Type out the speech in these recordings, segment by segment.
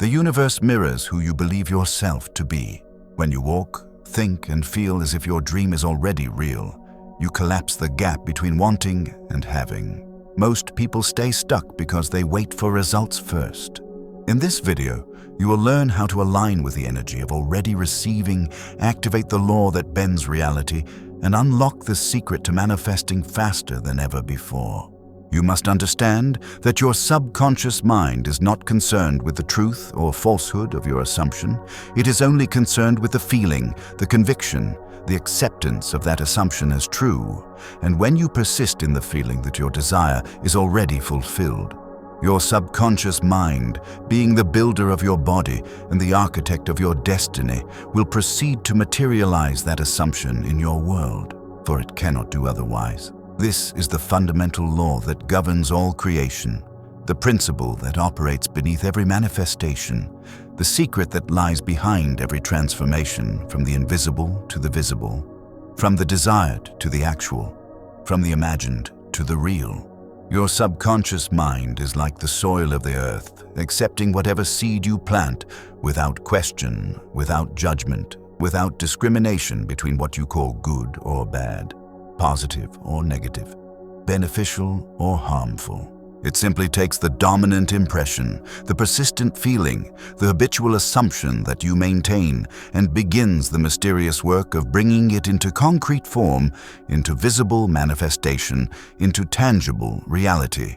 The universe mirrors who you believe yourself to be. When you walk, think, and feel as if your dream is already real, you collapse the gap between wanting and having. Most people stay stuck because they wait for results first. In this video, you will learn how to align with the energy of already receiving, activate the law that bends reality, and unlock the secret to manifesting faster than ever before. You must understand that your subconscious mind is not concerned with the truth or falsehood of your assumption. It is only concerned with the feeling, the conviction, the acceptance of that assumption as true. And when you persist in the feeling that your desire is already fulfilled, your subconscious mind, being the builder of your body and the architect of your destiny, will proceed to materialize that assumption in your world, for it cannot do otherwise. This is the fundamental law that governs all creation, the principle that operates beneath every manifestation, the secret that lies behind every transformation, from the invisible to the visible, from the desired to the actual, from the imagined to the real. Your subconscious mind is like the soil of the earth, accepting whatever seed you plant without question, without judgment, without discrimination between what you call good or bad, positive or negative, beneficial or harmful. It simply takes the dominant impression, the persistent feeling, the habitual assumption that you maintain, and begins the mysterious work of bringing it into concrete form, into visible manifestation, into tangible reality.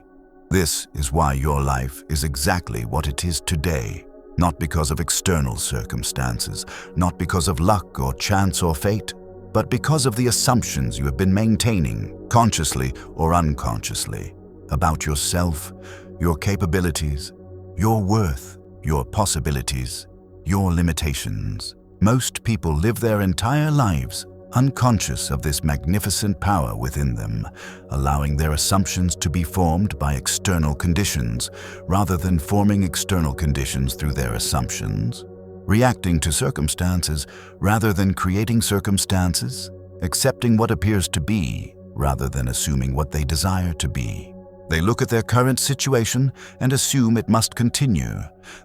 This is why your life is exactly what it is today, not because of external circumstances, not because of luck or chance or fate, but because of the assumptions you have been maintaining, consciously or unconsciously, about yourself, your capabilities, your worth, your possibilities, your limitations. Most people live their entire lives unconscious of this magnificent power within them, allowing their assumptions to be formed by external conditions, rather than forming external conditions through their assumptions, reacting to circumstances rather than creating circumstances, accepting what appears to be rather than assuming what they desire to be. They look at their current situation and assume it must continue.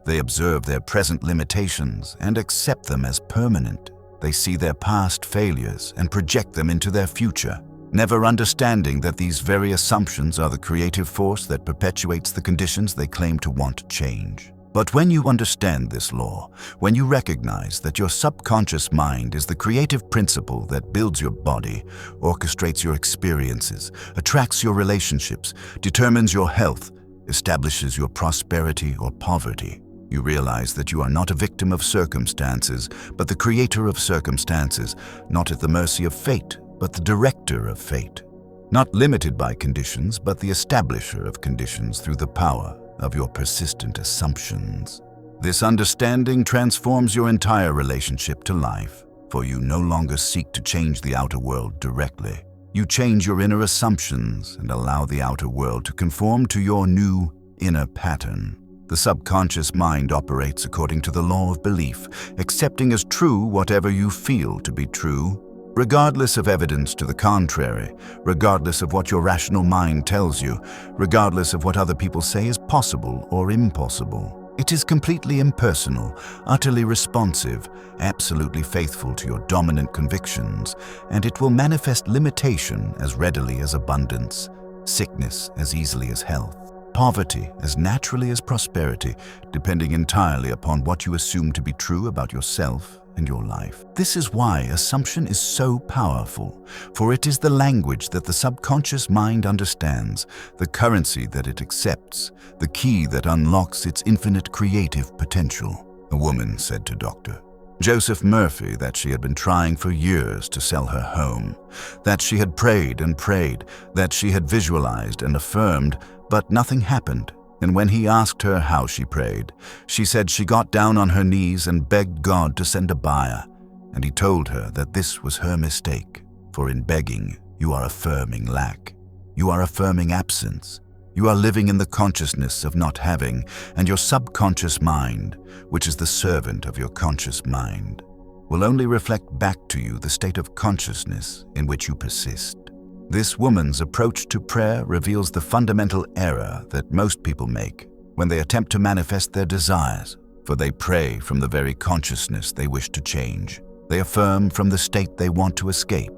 They observe their present limitations and accept them as permanent. They see their past failures and project them into their future, never understanding that these very assumptions are the creative force that perpetuates the conditions they claim to want to change. But when you understand this law, when you recognize that your subconscious mind is the creative principle that builds your body, orchestrates your experiences, attracts your relationships, determines your health, establishes your prosperity or poverty, you realize that you are not a victim of circumstances, but the creator of circumstances, not at the mercy of fate, but the director of fate, not limited by conditions, but the establisher of conditions through the power of your persistent assumptions. This understanding transforms your entire relationship to life, for you no longer seek to change the outer world directly. You change your inner assumptions and allow the outer world to conform to your new inner pattern. The subconscious mind operates according to the law of belief, accepting as true whatever you feel to be true, regardless of evidence to the contrary, regardless of what your rational mind tells you, regardless of what other people say is possible or impossible. It is completely impersonal, utterly responsive, absolutely faithful to your dominant convictions, and it will manifest limitation as readily as abundance, sickness as easily as health, poverty as naturally as prosperity, depending entirely upon what you assume to be true about yourself and your life. This is why assumption is so powerful, for it is the language that the subconscious mind understands, the currency that it accepts, the key that unlocks its infinite creative potential. A woman said to Dr. Joseph Murphy that she had been trying for years to sell her home, that she had prayed and prayed, that she had visualized and affirmed, but nothing happened. And when he asked her how she prayed, she said she got down on her knees and begged God to send a buyer. And he told her that this was her mistake, for in begging, you are affirming lack. You are affirming absence. You are living in the consciousness of not having, and your subconscious mind, which is the servant of your conscious mind, will only reflect back to you the state of consciousness in which you persist. This woman's approach to prayer reveals the fundamental error that most people make when they attempt to manifest their desires, for they pray from the very consciousness they wish to change. They affirm from the state they want to escape.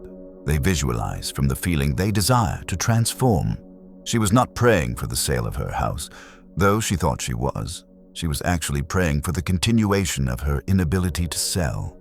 They visualize from the feeling they desire to transform. She was not praying for the sale of her house, though she thought she was. She was actually praying for the continuation of her inability to sell,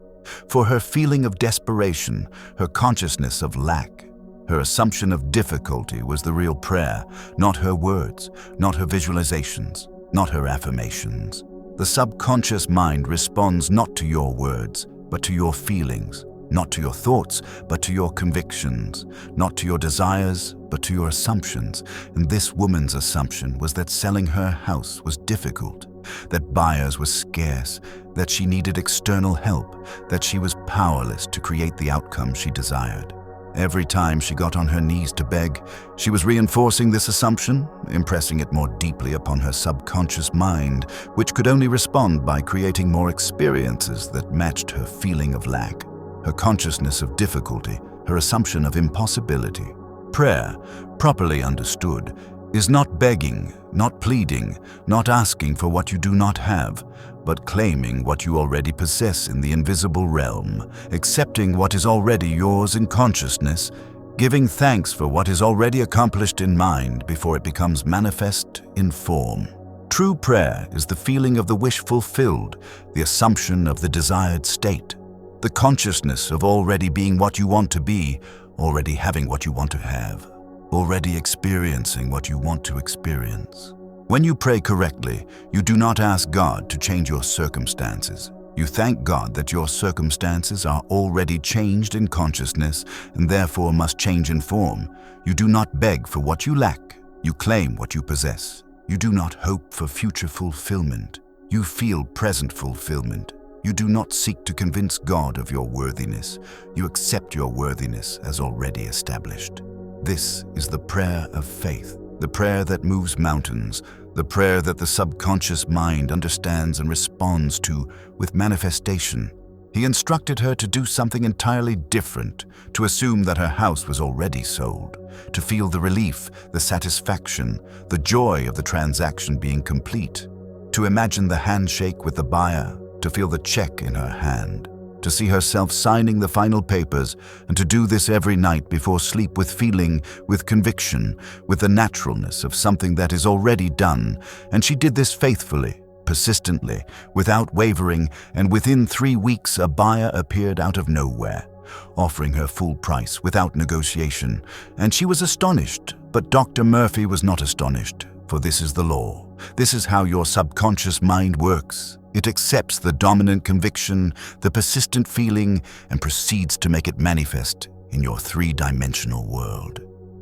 for her feeling of desperation, her consciousness of lack. Her assumption of difficulty was the real prayer, not her words, not her visualizations, not her affirmations. The subconscious mind responds not to your words, but to your feelings, not to your thoughts, but to your convictions, not to your desires, but to your assumptions. And this woman's assumption was that selling her house was difficult, that buyers were scarce, that she needed external help, that she was powerless to create the outcome she desired. Every time she got on her knees to beg, she was reinforcing this assumption, impressing it more deeply upon her subconscious mind, which could only respond by creating more experiences that matched her feeling of lack, her consciousness of difficulty, her assumption of impossibility. Prayer, properly understood, is not begging, not pleading, not asking for what you do not have, but claiming what you already possess in the invisible realm, accepting what is already yours in consciousness, giving thanks for what is already accomplished in mind before it becomes manifest in form. True prayer is the feeling of the wish fulfilled, the assumption of the desired state, the consciousness of already being what you want to be, already having what you want to have, already experiencing what you want to experience. When you pray correctly, you do not ask God to change your circumstances. You thank God that your circumstances are already changed in consciousness and therefore must change in form. You do not beg for what you lack. You claim what you possess. You do not hope for future fulfillment. You feel present fulfillment. You do not seek to convince God of your worthiness. You accept your worthiness as already established. This is the prayer of faith, the prayer that moves mountains, the prayer that the subconscious mind understands and responds to with manifestation. He instructed her to do something entirely different, to assume that her house was already sold, to feel the relief, the satisfaction, the joy of the transaction being complete, to imagine the handshake with the buyer, to feel the check in her hand, to see herself signing the final papers, and to do this every night before sleep with feeling, with conviction, with the naturalness of something that is already done. And she did this faithfully, persistently, without wavering, and within 3 weeks a buyer appeared out of nowhere, offering her full price without negotiation. And she was astonished, but Dr. Murphy was not astonished, for this is the law. This is how your subconscious mind works. It accepts the dominant conviction, the persistent feeling, and proceeds to make it manifest in your three-dimensional world.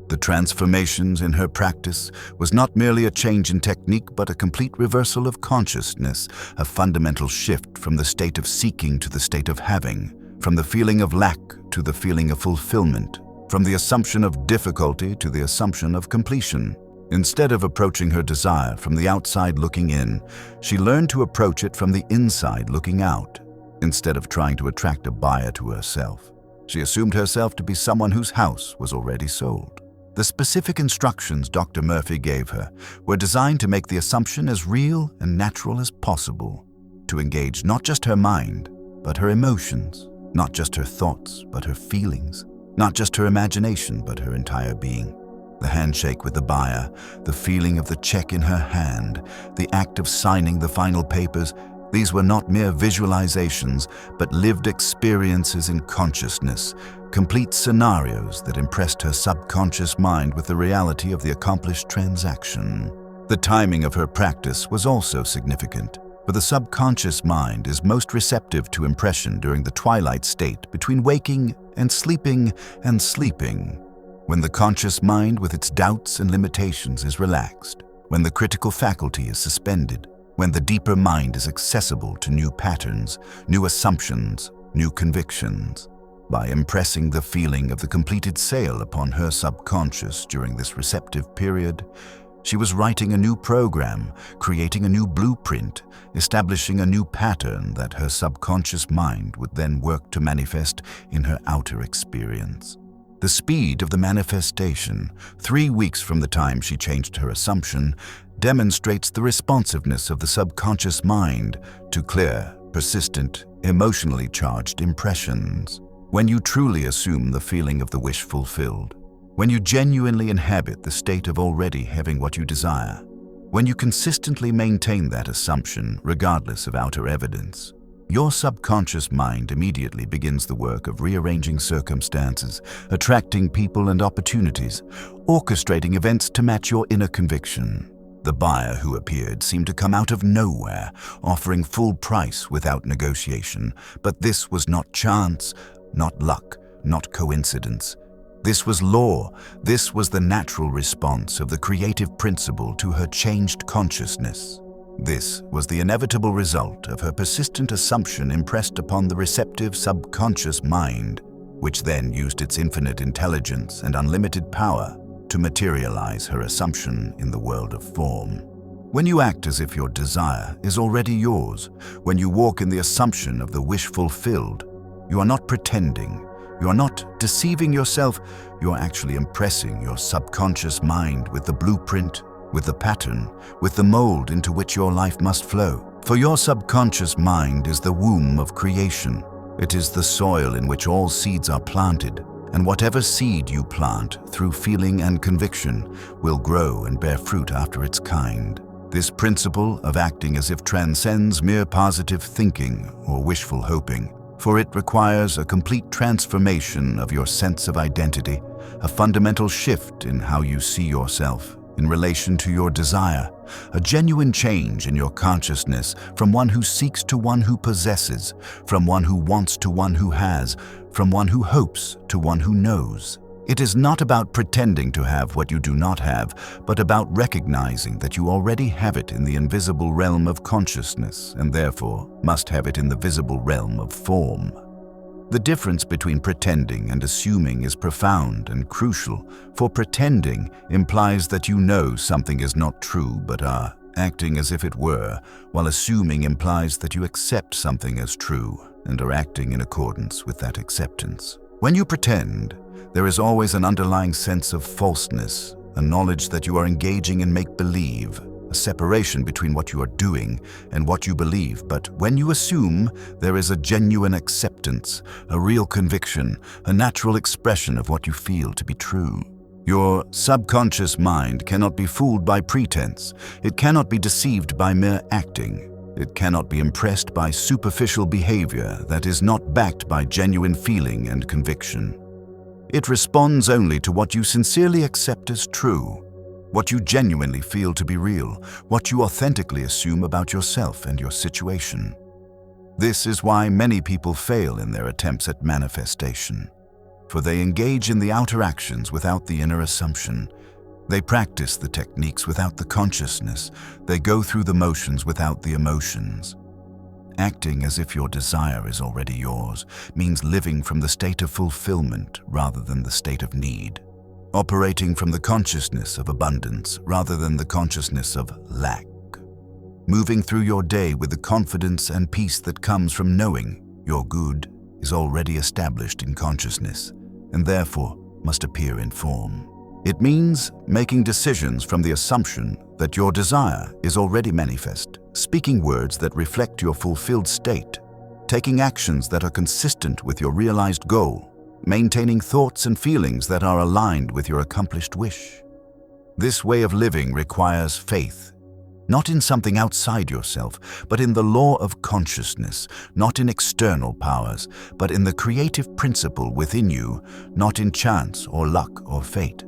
The transformations in her practice was not merely a change in technique, but a complete reversal of consciousness, a fundamental shift from the state of seeking to the state of having, from the feeling of lack to the feeling of fulfillment, from the assumption of difficulty to the assumption of completion. Instead of approaching her desire from the outside looking in, she learned to approach it from the inside looking out. Instead of trying to attract a buyer to herself, she assumed herself to be someone whose house was already sold. The specific instructions Dr. Murphy gave her were designed to make the assumption as real and natural as possible, to engage not just her mind, but her emotions, not just her thoughts, but her feelings, not just her imagination, but her entire being. The handshake with the buyer, the feeling of the check in her hand, the act of signing the final papers, these were not mere visualizations, but lived experiences in consciousness, complete scenarios that impressed her subconscious mind with the reality of the accomplished transaction. The timing of her practice was also significant, for the subconscious mind is most receptive to impression during the twilight state between waking and sleeping, when the conscious mind with its doubts and limitations is relaxed, when the critical faculty is suspended, when the deeper mind is accessible to new patterns, new assumptions, new convictions. By impressing the feeling of the completed sale upon her subconscious during this receptive period, she was writing a new program, creating a new blueprint, establishing a new pattern that her subconscious mind would then work to manifest in her outer experience. The speed of the manifestation, 3 weeks from the time she changed her assumption, demonstrates the responsiveness of the subconscious mind to clear, persistent, emotionally charged impressions. When you truly assume the feeling of the wish fulfilled, when you genuinely inhabit the state of already having what you desire, when you consistently maintain that assumption regardless of outer evidence, your subconscious mind immediately begins the work of rearranging circumstances, attracting people and opportunities, orchestrating events to match your inner conviction. The buyer who appeared seemed to come out of nowhere, offering full price without negotiation. But this was not chance, not luck, not coincidence. This was law. This was the natural response of the creative principle to her changed consciousness. This was the inevitable result of her persistent assumption impressed upon the receptive subconscious mind, which then used its infinite intelligence and unlimited power to materialize her assumption in the world of form. When you act as if your desire is already yours, when you walk in the assumption of the wish fulfilled, you are not pretending, you are not deceiving yourself, you are actually impressing your subconscious mind with the blueprint, with the pattern, with the mold into which your life must flow. For your subconscious mind is the womb of creation. It is the soil in which all seeds are planted, and whatever seed you plant through feeling and conviction will grow and bear fruit after its kind. This principle of acting as if transcends mere positive thinking or wishful hoping, for it requires a complete transformation of your sense of identity, a fundamental shift in how you see yourself in relation to your desire, a genuine change in your consciousness from one who seeks to one who possesses, from one who wants to one who has, from one who hopes to one who knows. It is not about pretending to have what you do not have, but about recognizing that you already have it in the invisible realm of consciousness and therefore must have it in the visible realm of form. The difference between pretending and assuming is profound and crucial, for pretending implies that you know something is not true but are acting as if it were, while assuming implies that you accept something as true and are acting in accordance with that acceptance. When you pretend, there is always an underlying sense of falseness, a knowledge that you are engaging in make-believe, a separation between what you are doing and what you believe. But when you assume, there is a genuine acceptance, a real conviction, a natural expression of what you feel to be true. Your subconscious mind cannot be fooled by pretense. It cannot be deceived by mere acting. It cannot be impressed by superficial behavior that is not backed by genuine feeling and conviction. It responds only to what you sincerely accept as true, what you genuinely feel to be real, what you authentically assume about yourself and your situation. This is why many people fail in their attempts at manifestation, for they engage in the outer actions without the inner assumption. They practice the techniques without the consciousness. They go through the motions without the emotions. Acting as if your desire is already yours means living from the state of fulfillment rather than the state of need. Operating from the consciousness of abundance rather than the consciousness of lack. Moving through your day with the confidence and peace that comes from knowing your good is already established in consciousness and therefore must appear in form. It means making decisions from the assumption that your desire is already manifest, speaking words that reflect your fulfilled state, taking actions that are consistent with your realized goal, maintaining thoughts and feelings that are aligned with your accomplished wish. This way of living requires faith, not in something outside yourself, but in the law of consciousness, not in external powers, but in the creative principle within you, not in chance or luck or fate,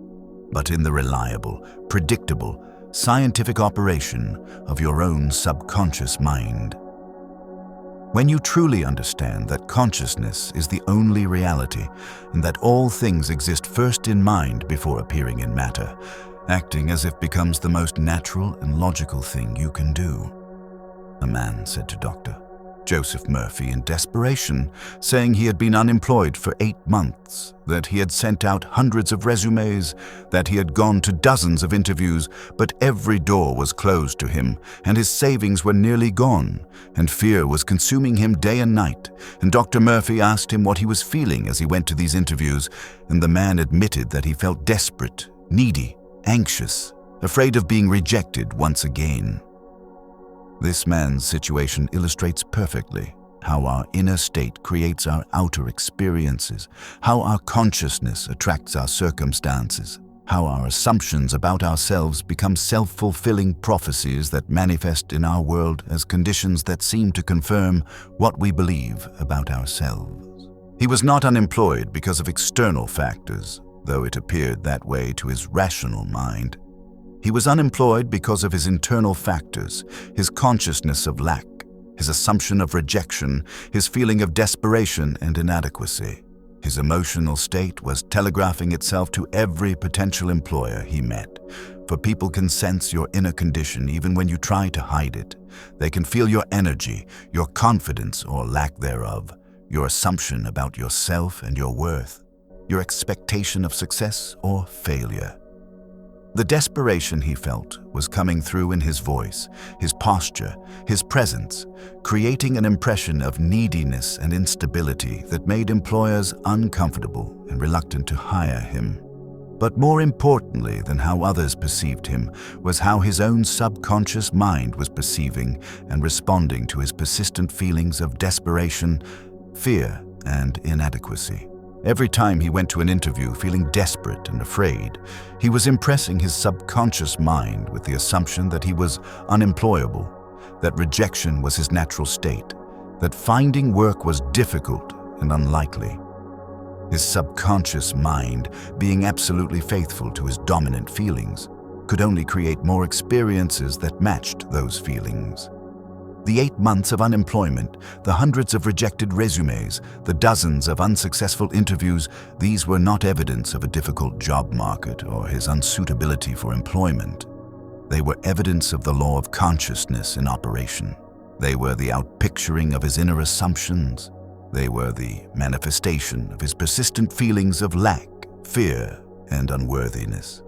but in the reliable, predictable, scientific operation of your own subconscious mind. When you truly understand that consciousness is the only reality and that all things exist first in mind before appearing in matter, acting as if becomes the most natural and logical thing you can do. A man said to Dr. Joseph Murphy in desperation, saying he had been unemployed for 8 months, that he had sent out hundreds of resumes, that he had gone to dozens of interviews, but every door was closed to him, and his savings were nearly gone, and fear was consuming him day and night. And Dr. Murphy asked him what he was feeling as he went to these interviews, and the man admitted that he felt desperate, needy, anxious, afraid of being rejected once again. This man's situation illustrates perfectly how our inner state creates our outer experiences, how our consciousness attracts our circumstances, how our assumptions about ourselves become self-fulfilling prophecies that manifest in our world as conditions that seem to confirm what we believe about ourselves. He was not unemployed because of external factors, though it appeared that way to his rational mind. He was unemployed because of his internal factors, his consciousness of lack, his assumption of rejection, his feeling of desperation and inadequacy. His emotional state was telegraphing itself to every potential employer he met. For people can sense your inner condition even when you try to hide it. They can feel your energy, your confidence or lack thereof, your assumption about yourself and your worth, your expectation of success or failure. The desperation he felt was coming through in his voice, his posture, his presence, creating an impression of neediness and instability that made employers uncomfortable and reluctant to hire him. But more importantly than how others perceived him was how his own subconscious mind was perceiving and responding to his persistent feelings of desperation, fear, and inadequacy. Every time he went to an interview feeling desperate and afraid, he was impressing his subconscious mind with the assumption that he was unemployable, that rejection was his natural state, that finding work was difficult and unlikely. His subconscious mind, being absolutely faithful to his dominant feelings, could only create more experiences that matched those feelings. The 8 months of unemployment, the hundreds of rejected resumes, the dozens of unsuccessful interviews, these were not evidence of a difficult job market or his unsuitability for employment. They were evidence of the law of consciousness in operation. They were the outpicturing of his inner assumptions. They were the manifestation of his persistent feelings of lack, fear, and unworthiness.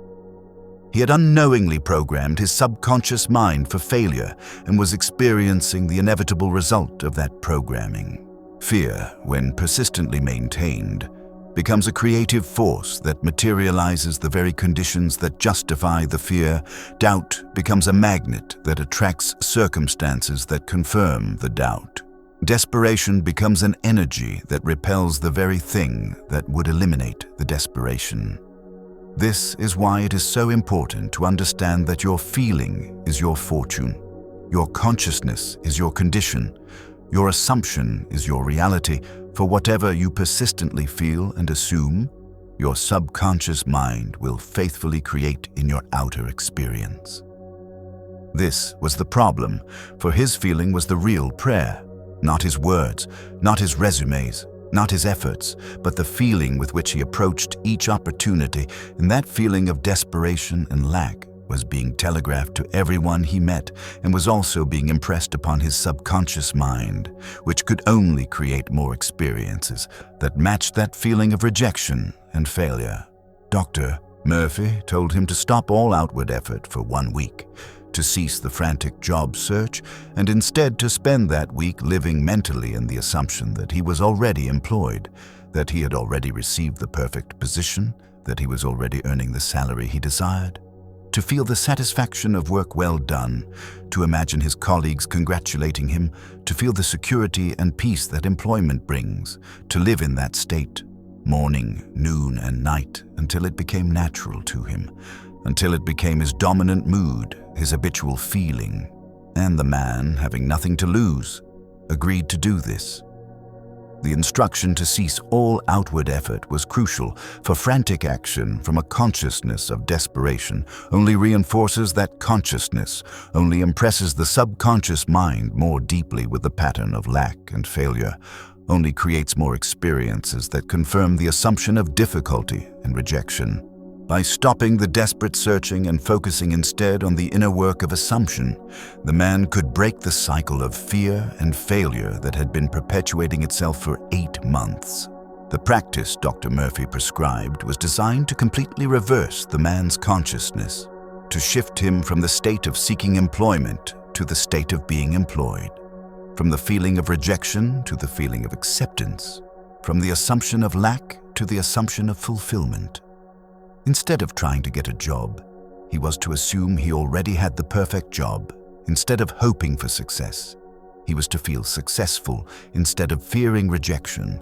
He had unknowingly programmed his subconscious mind for failure and was experiencing the inevitable result of that programming. Fear, when persistently maintained, becomes a creative force that materializes the very conditions that justify the fear. Doubt becomes a magnet that attracts circumstances that confirm the doubt. Desperation becomes an energy that repels the very thing that would eliminate the desperation. This is why it is so important to understand that your feeling is your fortune, your consciousness is your condition, your assumption is your reality. For whatever you persistently feel and assume, your subconscious mind will faithfully create in your outer experience. This was the problem, for his feeling was the real prayer, not his words, not his resumes, not his efforts, but the feeling with which he approached each opportunity, and that feeling of desperation and lack was being telegraphed to everyone he met and was also being impressed upon his subconscious mind, which could only create more experiences that matched that feeling of rejection and failure. Dr. Murphy told him to stop all outward effort for 1 week, to cease the frantic job search, and instead to spend that week living mentally in the assumption that he was already employed, that he had already received the perfect position, that he was already earning the salary he desired. To feel the satisfaction of work well done, to imagine his colleagues congratulating him, to feel the security and peace that employment brings, to live in that state, morning, noon, and night, until it became natural to him, until it became his dominant mood, his habitual feeling. And the man, having nothing to lose, agreed to do this. The instruction to cease all outward effort was crucial, for frantic action from a consciousness of desperation only reinforces that consciousness, only impresses the subconscious mind more deeply with the pattern of lack and failure, only creates more experiences that confirm the assumption of difficulty and rejection. By stopping the desperate searching and focusing instead on the inner work of assumption, the man could break the cycle of fear and failure that had been perpetuating itself for 8 months. The practice Dr. Murphy prescribed was designed to completely reverse the man's consciousness, to shift him from the state of seeking employment to the state of being employed, from the feeling of rejection to the feeling of acceptance, from the assumption of lack to the assumption of fulfillment. Instead of trying to get a job, he was to assume he already had the perfect job. Instead of hoping for success, he was to feel successful. Instead of fearing rejection,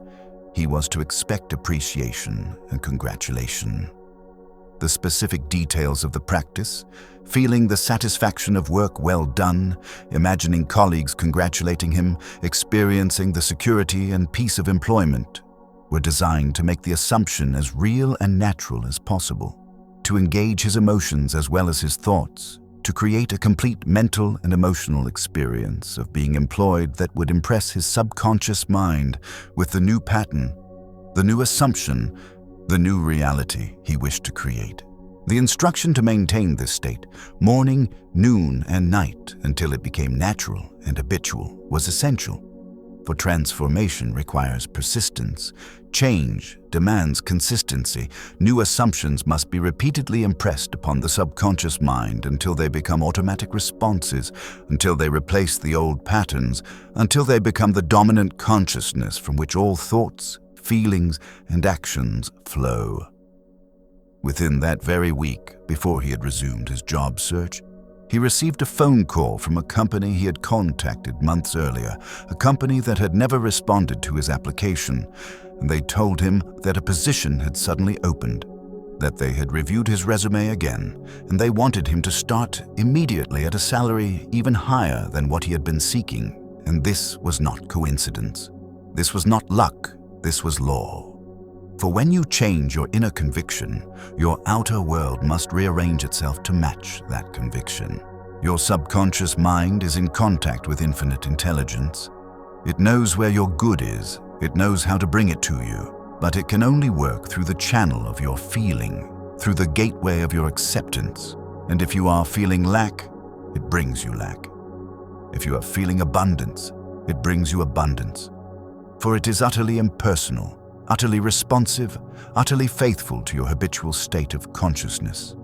he was to expect appreciation and congratulation. The specific details of the practice, feeling the satisfaction of work well done, imagining colleagues congratulating him, experiencing the security and peace of employment, were designed to make the assumption as real and natural as possible, to engage his emotions as well as his thoughts, to create a complete mental and emotional experience of being employed that would impress his subconscious mind with the new pattern, the new assumption, the new reality he wished to create. The instruction to maintain this state, morning, noon, and night, until it became natural and habitual, was essential. For transformation requires persistence. Change demands consistency. New assumptions must be repeatedly impressed upon the subconscious mind until they become automatic responses, until they replace the old patterns, until they become the dominant consciousness from which all thoughts, feelings, and actions flow. Within that very week, before he had resumed his job search, he received a phone call from a company he had contacted months earlier, a company that had never responded to his application, and they told him that a position had suddenly opened, that they had reviewed his resume again, and they wanted him to start immediately at a salary even higher than what he had been seeking. And this was not coincidence. This was not luck. This was law. For when you change your inner conviction, your outer world must rearrange itself to match that conviction. Your subconscious mind is in contact with infinite intelligence. It knows where your good is. It knows how to bring it to you. But it can only work through the channel of your feeling, through the gateway of your acceptance. And if you are feeling lack, it brings you lack. If you are feeling abundance, it brings you abundance. For it is utterly impersonal, utterly responsive, utterly faithful to your habitual state of consciousness.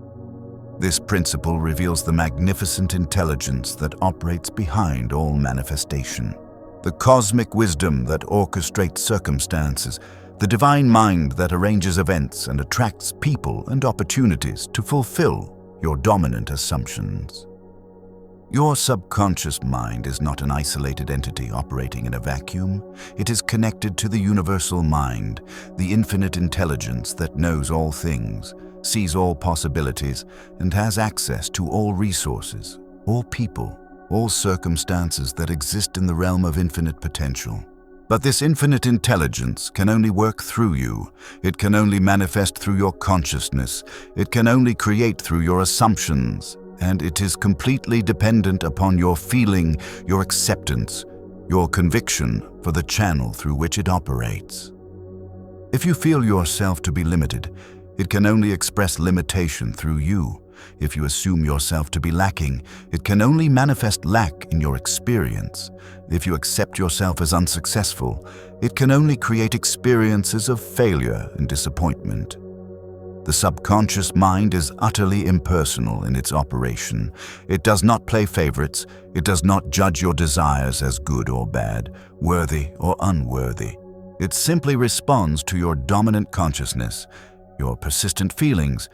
This principle reveals the magnificent intelligence that operates behind all manifestation, the cosmic wisdom that orchestrates circumstances, the divine mind that arranges events and attracts people and opportunities to fulfill your dominant assumptions. Your subconscious mind is not an isolated entity operating in a vacuum. It is connected to the universal mind, the infinite intelligence that knows all things, sees all possibilities, and has access to all resources, all people, all circumstances that exist in the realm of infinite potential. But this infinite intelligence can only work through you. It can only manifest through your consciousness. It can only create through your assumptions. And it is completely dependent upon your feeling, your acceptance, your conviction for the channel through which it operates. If you feel yourself to be limited, it can only express limitation through you. If you assume yourself to be lacking, it can only manifest lack in your experience. If you accept yourself as unsuccessful, it can only create experiences of failure and disappointment. The subconscious mind is utterly impersonal in its operation. It does not play favorites. It does not judge your desires as good or bad, worthy or unworthy. It simply responds to your dominant consciousness, your persistent feelings,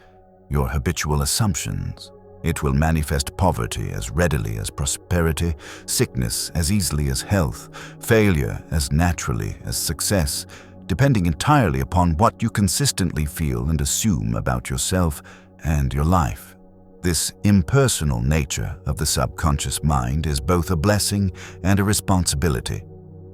your habitual assumptions. It will manifest poverty as readily as prosperity, sickness as easily as health, failure as naturally as success, depending entirely upon what you consistently feel and assume about yourself and your life. This impersonal nature of the subconscious mind is both a blessing and a responsibility,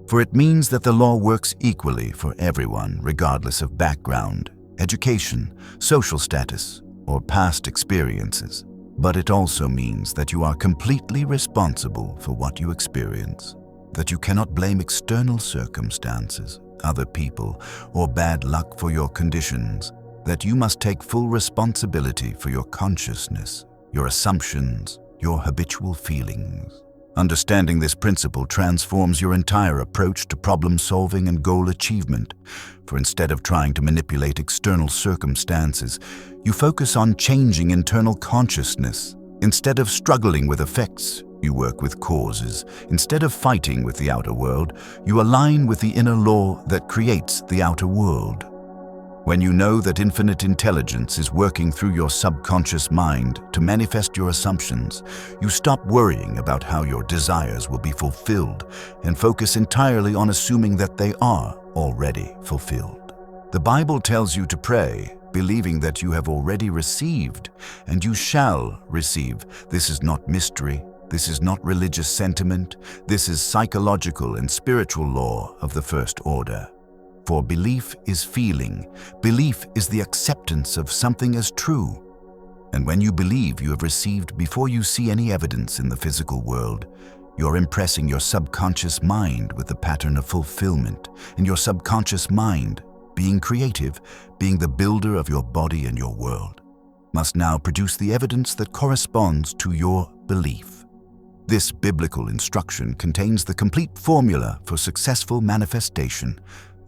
for it means that the law works equally for everyone regardless of background, education, social status, or past experiences. But it also means that you are completely responsible for what you experience, that you cannot blame external circumstances, other people, or bad luck for your conditions, that you must take full responsibility for your consciousness, your assumptions, your habitual feelings. Understanding this principle transforms your entire approach to problem solving and goal achievement. For instead of trying to manipulate external circumstances, you focus on changing internal consciousness. Instead of struggling with effects, you work with causes. Instead of fighting with the outer world, you align with the inner law that creates the outer world. When you know that infinite intelligence is working through your subconscious mind to manifest your assumptions, you stop worrying about how your desires will be fulfilled and focus entirely on assuming that they are already fulfilled. The Bible tells you to pray, believing that you have already received, and you shall receive. This is not mystery. This is not religious sentiment. This is psychological and spiritual law of the first order. For belief is feeling. Belief is the acceptance of something as true. And when you believe you have received before you see any evidence in the physical world, you're impressing your subconscious mind with the pattern of fulfillment, and your subconscious mind, being creative, being the builder of your body and your world, must now produce the evidence that corresponds to your belief. This biblical instruction contains the complete formula for successful manifestation,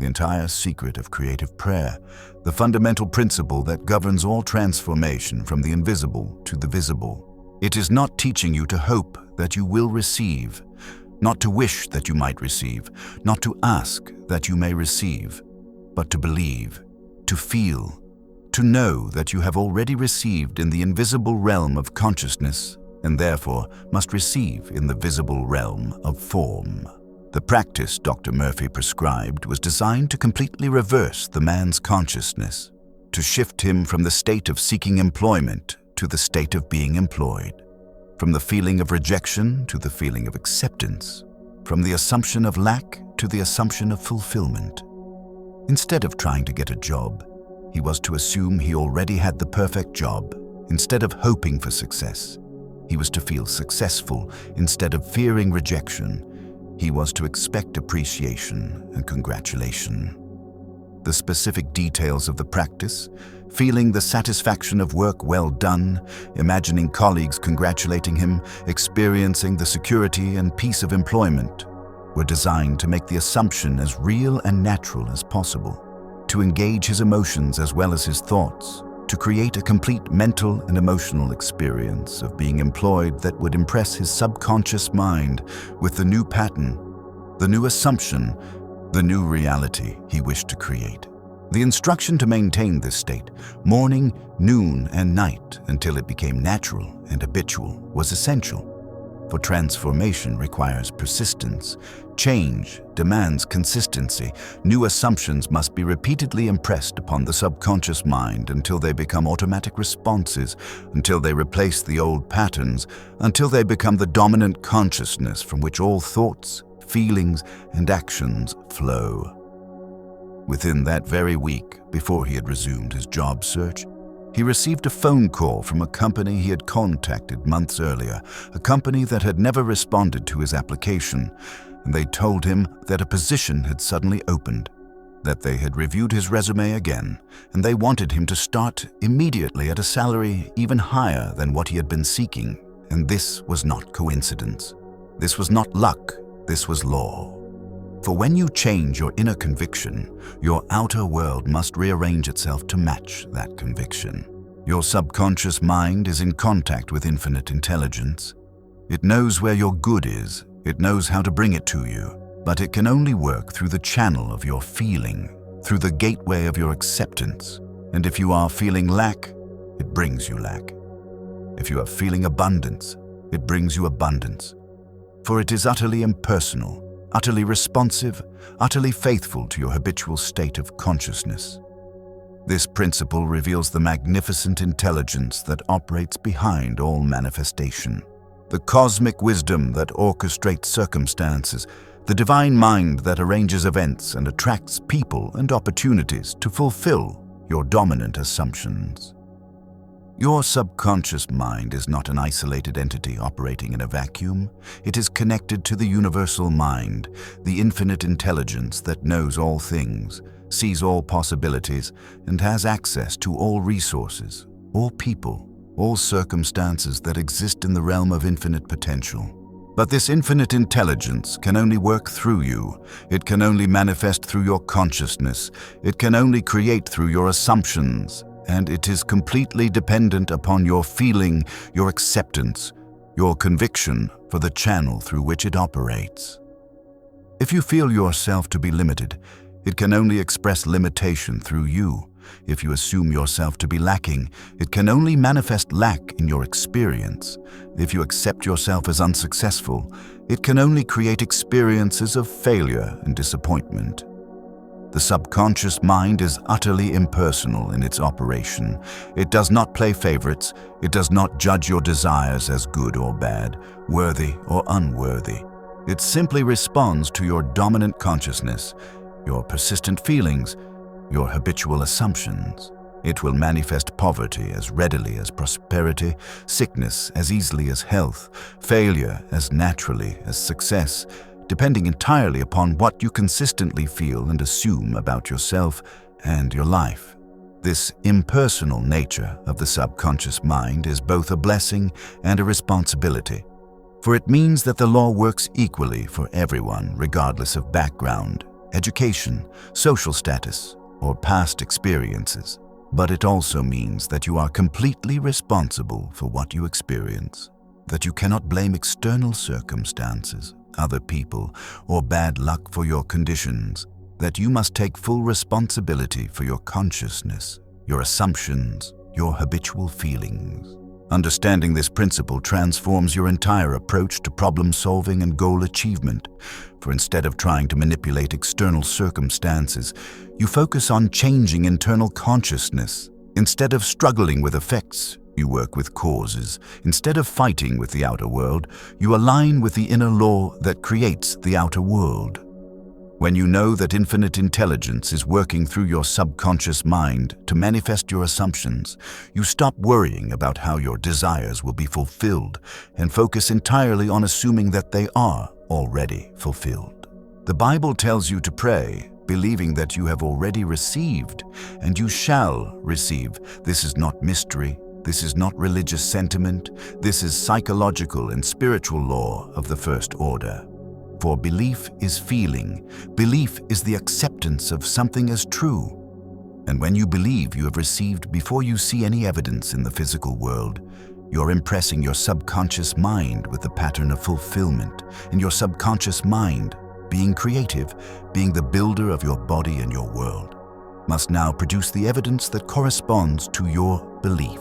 the entire secret of creative prayer, the fundamental principle that governs all transformation from the invisible to the visible. It is not teaching you to hope that you will receive, not to wish that you might receive, not to ask that you may receive, but to believe, to feel, to know that you have already received in the invisible realm of consciousness and therefore must receive in the visible realm of form. The practice Dr. Murphy prescribed was designed to completely reverse the man's consciousness, to shift him from the state of seeking employment to the state of being employed, from the feeling of rejection to the feeling of acceptance, from the assumption of lack to the assumption of fulfillment. Instead of trying to get a job, he was to assume he already had the perfect job. Instead of hoping for success, he was to feel successful. Instead of fearing rejection, he was to expect appreciation and congratulation. The specific details of the practice, feeling the satisfaction of work well done, imagining colleagues congratulating him, experiencing the security and peace of employment, were designed to make the assumption as real and natural as possible, to engage his emotions as well as his thoughts, to create a complete mental and emotional experience of being employed that would impress his subconscious mind with the new pattern, the new assumption, the new reality he wished to create. The instruction to maintain this state, morning, noon, and night, until it became natural and habitual, was essential. For transformation requires persistence. Change demands consistency. New assumptions must be repeatedly impressed upon the subconscious mind until they become automatic responses, until they replace the old patterns, until they become the dominant consciousness from which all thoughts, feelings, and actions flow. Within that very week, before he had resumed his job search, he received a phone call from a company he had contacted months earlier, a company that had never responded to his application, and they told him that a position had suddenly opened, that they had reviewed his resume again, and they wanted him to start immediately at a salary even higher than what he had been seeking. And this was not coincidence. This was not luck. This was law. For when you change your inner conviction, your outer world must rearrange itself to match that conviction. Your subconscious mind is in contact with infinite intelligence. It knows where your good is. It knows how to bring it to you. But it can only work through the channel of your feeling, through the gateway of your acceptance. And if you are feeling lack, it brings you lack. If you are feeling abundance, it brings you abundance. For it is utterly impersonal, utterly responsive, utterly faithful to your habitual state of consciousness. This principle reveals the magnificent intelligence that operates behind all manifestation, the cosmic wisdom that orchestrates circumstances, the divine mind that arranges events and attracts people and opportunities to fulfill your dominant assumptions. Your subconscious mind is not an isolated entity operating in a vacuum. It is connected to the universal mind, the infinite intelligence that knows all things, sees all possibilities, and has access to all resources, all people, all circumstances that exist in the realm of infinite potential. But this infinite intelligence can only work through you. It can only manifest through your consciousness. It can only create through your assumptions. And it is completely dependent upon your feeling, your acceptance, your conviction for the channel through which it operates. If you feel yourself to be limited, it can only express limitation through you. If you assume yourself to be lacking, it can only manifest lack in your experience. If you accept yourself as unsuccessful, it can only create experiences of failure and disappointment. The subconscious mind is utterly impersonal in its operation. It does not play favorites. It does not judge your desires as good or bad, worthy or unworthy. It simply responds to your dominant consciousness, your persistent feelings, your habitual assumptions. It will manifest poverty as readily as prosperity, sickness as easily as health, failure as naturally as success, depending entirely upon what you consistently feel and assume about yourself and your life. This impersonal nature of the subconscious mind is both a blessing and a responsibility, for it means that the law works equally for everyone regardless of background, education, social status, or past experiences. But it also means that you are completely responsible for what you experience, that you cannot blame external circumstances, other people, or bad luck for your conditions, that you must take full responsibility for your consciousness, your assumptions, your habitual feelings. Understanding this principle transforms your entire approach to problem solving and goal achievement. For instead of trying to manipulate external circumstances, you focus on changing internal consciousness. Instead of struggling with effects, you work with causes. Instead of fighting with the outer world, you align with the inner law that creates the outer world. When you know that infinite intelligence is working through your subconscious mind to manifest your assumptions, you stop worrying about how your desires will be fulfilled and focus entirely on assuming that they are already fulfilled. The Bible tells you to pray, believing that you have already received, and you shall receive. This is not mystery. This is not religious sentiment. This is psychological and spiritual law of the first order. For belief is feeling. Belief is the acceptance of something as true. And when you believe you have received before you see any evidence in the physical world, you're impressing your subconscious mind with the pattern of fulfillment. And your subconscious mind, being creative, being the builder of your body and your world, must now produce the evidence that corresponds to your belief.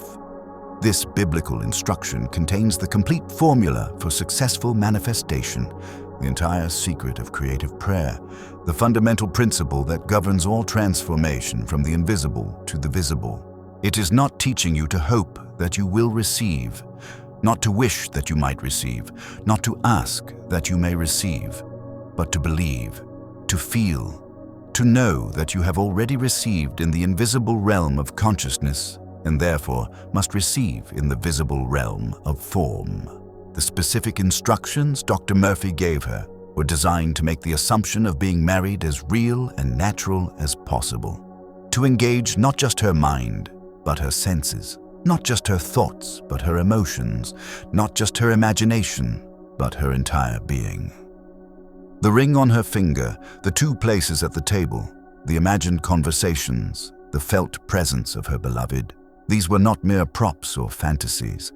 This biblical instruction contains the complete formula for successful manifestation, the entire secret of creative prayer, the fundamental principle that governs all transformation from the invisible to the visible. It is not teaching you to hope that you will receive, not to wish that you might receive, not to ask that you may receive, but to believe, to feel, to know that you have already received in the invisible realm of consciousness and therefore must receive in the visible realm of form. The specific instructions Dr. Murphy gave her were designed to make the assumption of being married as real and natural as possible, to engage not just her mind, but her senses, not just her thoughts, but her emotions, not just her imagination, but her entire being. The ring on her finger, the 2 places at the table, the imagined conversations, the felt presence of her beloved, these were not mere props or fantasies.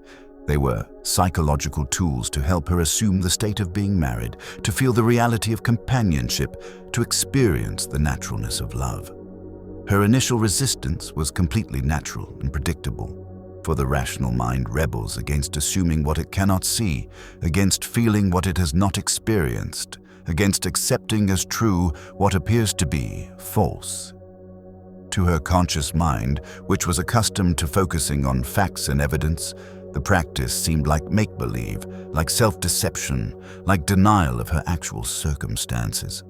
They were psychological tools to help her assume the state of being married, to feel the reality of companionship, to experience the naturalness of love. Her initial resistance was completely natural and predictable, for the rational mind rebels against assuming what it cannot see, against feeling what it has not experienced, against accepting as true what appears to be false. To her conscious mind, which was accustomed to focusing on facts and evidence, the practice seemed like make-believe, like self-deception, like denial of her actual circumstances.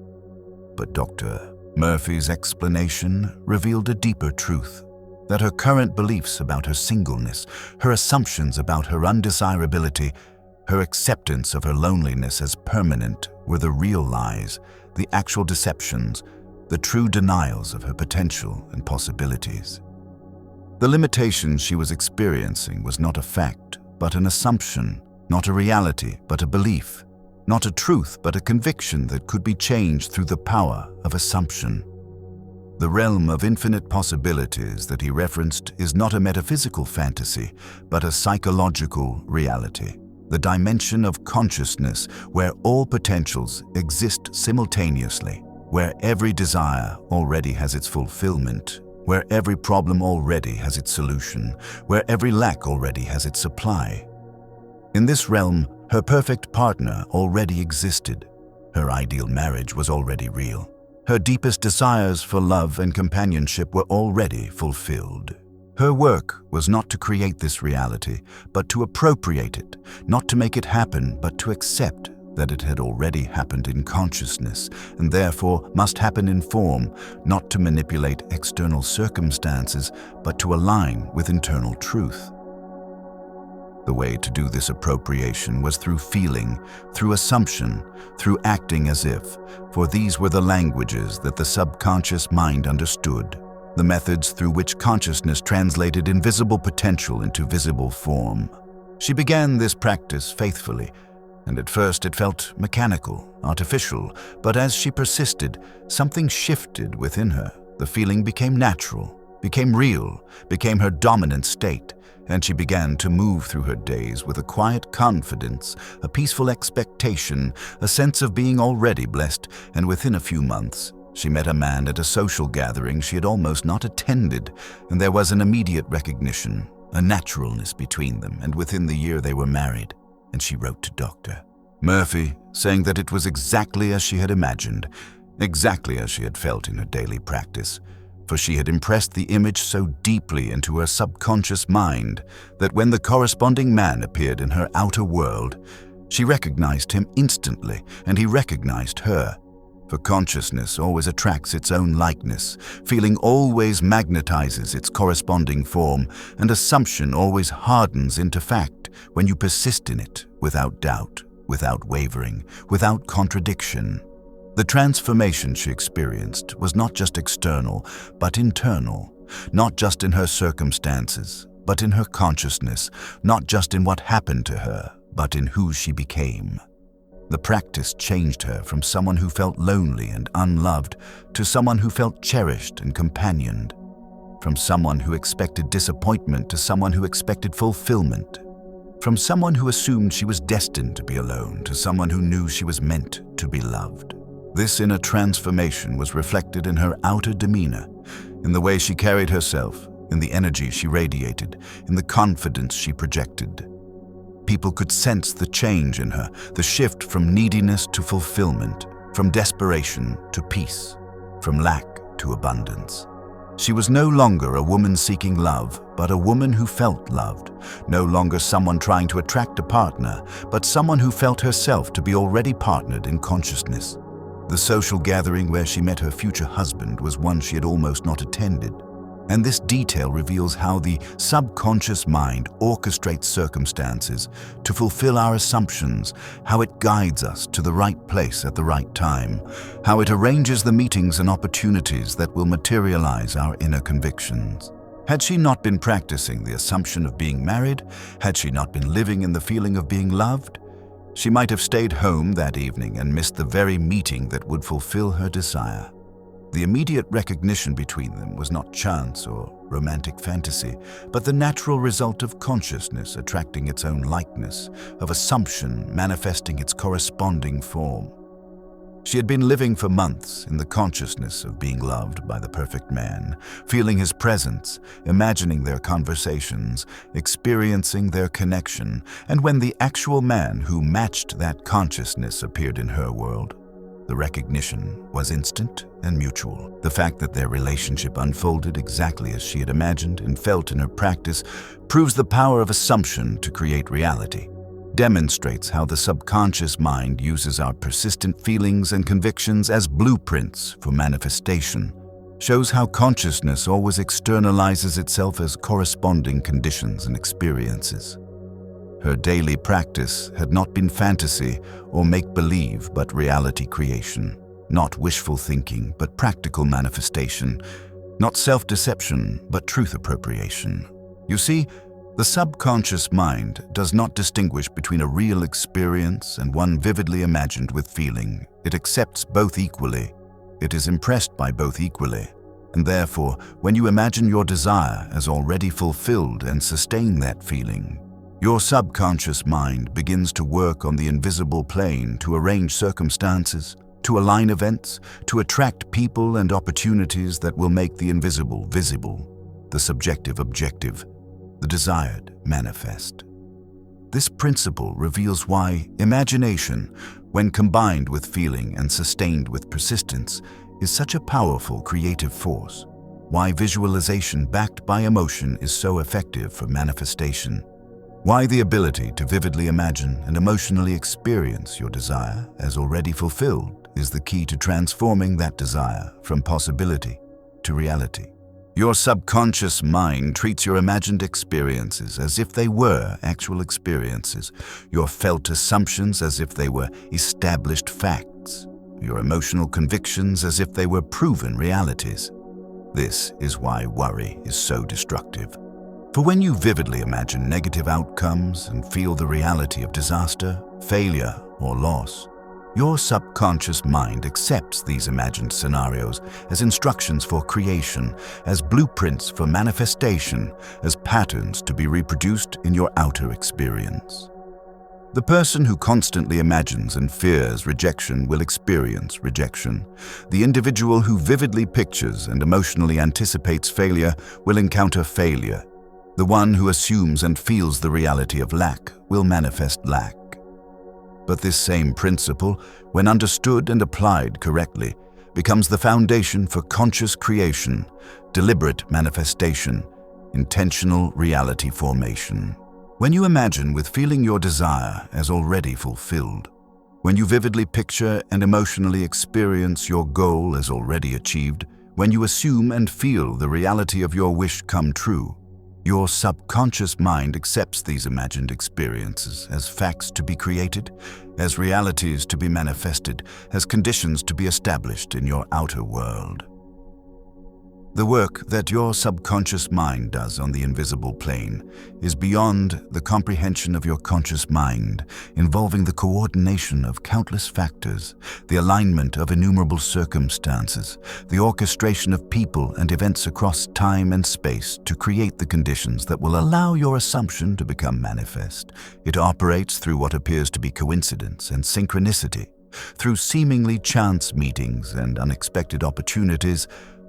But Dr. Murphy's explanation revealed a deeper truth. that her current beliefs about her singleness, her assumptions about her undesirability, her acceptance of her loneliness as permanent were the real lies, the actual deceptions, the true denials of her potential and possibilities. The limitation she was experiencing was not a fact, but an assumption, not a reality, but a belief, not a truth, but a conviction that could be changed through the power of assumption. The realm of infinite possibilities that he referenced is not a metaphysical fantasy, but a psychological reality. The dimension of consciousness where all potentials exist simultaneously, where every desire already has its fulfillment, where every problem already has its solution, where every lack already has its supply. In this realm, her perfect partner already existed. Her ideal marriage was already real. Her deepest desires for love and companionship were already fulfilled. Her work was not to create this reality, but to appropriate it, not to make it happen, but to accept that it had already happened in consciousness, and therefore must happen in form, not to manipulate external circumstances, but to align with internal truth. The way to do this appropriation was through feeling, through assumption, through acting as if, for these were the languages that the subconscious mind understood, the methods through which consciousness translated invisible potential into visible form. She began this practice faithfully, and at first it felt mechanical, artificial, but as she persisted, something shifted within her. The feeling became natural, became real, became her dominant state, and she began to move through her days with a quiet confidence, a peaceful expectation, a sense of being already blessed, and within a few months, she met a man at a social gathering she had almost not attended, and there was an immediate recognition, a naturalness between them, and within the year they were married, and she wrote to Dr. Murphy, saying that it was exactly as she had imagined, exactly as she had felt in her daily practice, for she had impressed the image so deeply into her subconscious mind that when the corresponding man appeared in her outer world, she recognized him instantly, and he recognized her. For consciousness always attracts its own likeness, feeling always magnetizes its corresponding form, and assumption always hardens into fact when you persist in it without doubt, without wavering, without contradiction. The transformation she experienced was not just external, but internal, not just in her circumstances, but in her consciousness, not just in what happened to her, but in who she became. The practice changed her from someone who felt lonely and unloved to someone who felt cherished and companioned, from someone who expected disappointment to someone who expected fulfillment, from someone who assumed she was destined to be alone to someone who knew she was meant to be loved. This inner transformation was reflected in her outer demeanor, in the way she carried herself, in the energy she radiated, in the confidence she projected. People could sense the change in her, the shift from neediness to fulfillment, from desperation to peace, from lack to abundance. She was no longer a woman seeking love, but a woman who felt loved, no longer someone trying to attract a partner, but someone who felt herself to be already partnered in consciousness. The social gathering where she met her future husband was one she had almost not attended, and this detail reveals how the subconscious mind orchestrates circumstances to fulfill our assumptions, how it guides us to the right place at the right time, how it arranges the meetings and opportunities that will materialize our inner convictions. Had she not been practicing the assumption of being married, had she not been living in the feeling of being loved, she might have stayed home that evening and missed the very meeting that would fulfill her desire. The immediate recognition between them was not chance or romantic fantasy, but the natural result of consciousness attracting its own likeness, of assumption manifesting its corresponding form. She had been living for months in the consciousness of being loved by the perfect man, feeling his presence, imagining their conversations, experiencing their connection, and when the actual man who matched that consciousness appeared in her world, the recognition was instant and mutual. The fact that their relationship unfolded exactly as she had imagined and felt in her practice proves the power of assumption to create reality, demonstrates how the subconscious mind uses our persistent feelings and convictions as blueprints for manifestation. shows how consciousness always externalizes itself as corresponding conditions and experiences. Her daily practice had not been fantasy or make-believe, but reality creation. Not wishful thinking, but practical manifestation. Not self-deception, but truth appropriation. You see, the subconscious mind does not distinguish between a real experience and one vividly imagined with feeling. It accepts both equally. It is impressed by both equally. And therefore, when you imagine your desire as already fulfilled and sustain that feeling, your subconscious mind begins to work on the invisible plane to arrange circumstances, to align events, to attract people and opportunities that will make the invisible visible, the subjective objective, the desired manifest. This principle reveals why imagination, when combined with feeling and sustained with persistence, is such a powerful creative force. Why visualization backed by emotion is so effective for manifestation. Why the ability to vividly imagine and emotionally experience your desire as already fulfilled is the key to transforming that desire from possibility to reality. Your subconscious mind treats your imagined experiences as if they were actual experiences, your felt assumptions as if they were established facts, your emotional convictions as if they were proven realities. This is why worry is so destructive. For when you vividly imagine negative outcomes and feel the reality of disaster, failure, or loss, your subconscious mind accepts these imagined scenarios as instructions for creation, as blueprints for manifestation, as patterns to be reproduced in your outer experience. The person who constantly imagines and fears rejection will experience rejection. The individual who vividly pictures and emotionally anticipates failure will encounter failure. The one who assumes and feels the reality of lack will manifest lack. But this same principle, when understood and applied correctly, becomes the foundation for conscious creation, deliberate manifestation, intentional reality formation. When you imagine with feeling your desire as already fulfilled, when you vividly picture and emotionally experience your goal as already achieved, when you assume and feel the reality of your wish come true, your subconscious mind accepts these imagined experiences as facts to be created, as realities to be manifested, as conditions to be established in your outer world. The work that your subconscious mind does on the invisible plane is beyond the comprehension of your conscious mind, involving the coordination of countless factors, the alignment of innumerable circumstances, the orchestration of people and events across time and space to create the conditions that will allow your assumption to become manifest. It operates through what appears to be coincidence and synchronicity, through seemingly chance meetings and unexpected opportunities,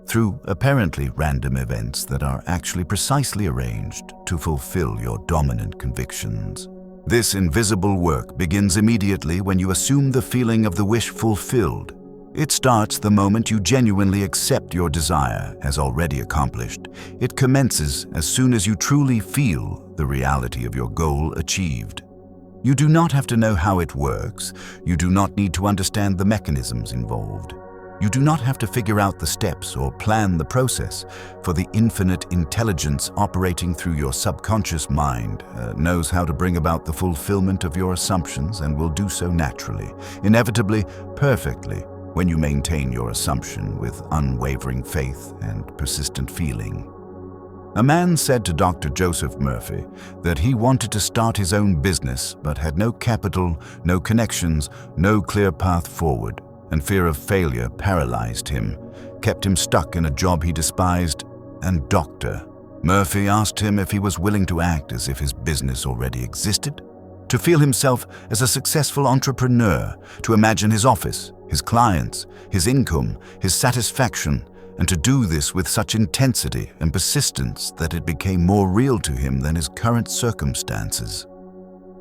through apparently random events that are actually precisely arranged to fulfill your dominant convictions. This invisible work begins immediately when you assume the feeling of the wish fulfilled. It starts the moment you genuinely accept your desire as already accomplished. It commences as soon as you truly feel the reality of your goal achieved. You do not have to know how it works. You do not need to understand the mechanisms involved. You do not have to figure out the steps or plan the process, for the infinite intelligence operating through your subconscious mind knows how to bring about the fulfillment of your assumptions and will do so naturally, inevitably, perfectly, when you maintain your assumption with unwavering faith and persistent feeling. A man said to Dr. Joseph Murphy that he wanted to start his own business but had no capital, no connections, no clear path forward. And fear of failure paralyzed him, kept him stuck in a job he despised, and Dr. Murphy asked him if he was willing to act as if his business already existed, to feel himself as a successful entrepreneur, to imagine his office, his clients, his income, his satisfaction, and to do this with such intensity and persistence that it became more real to him than his current circumstances.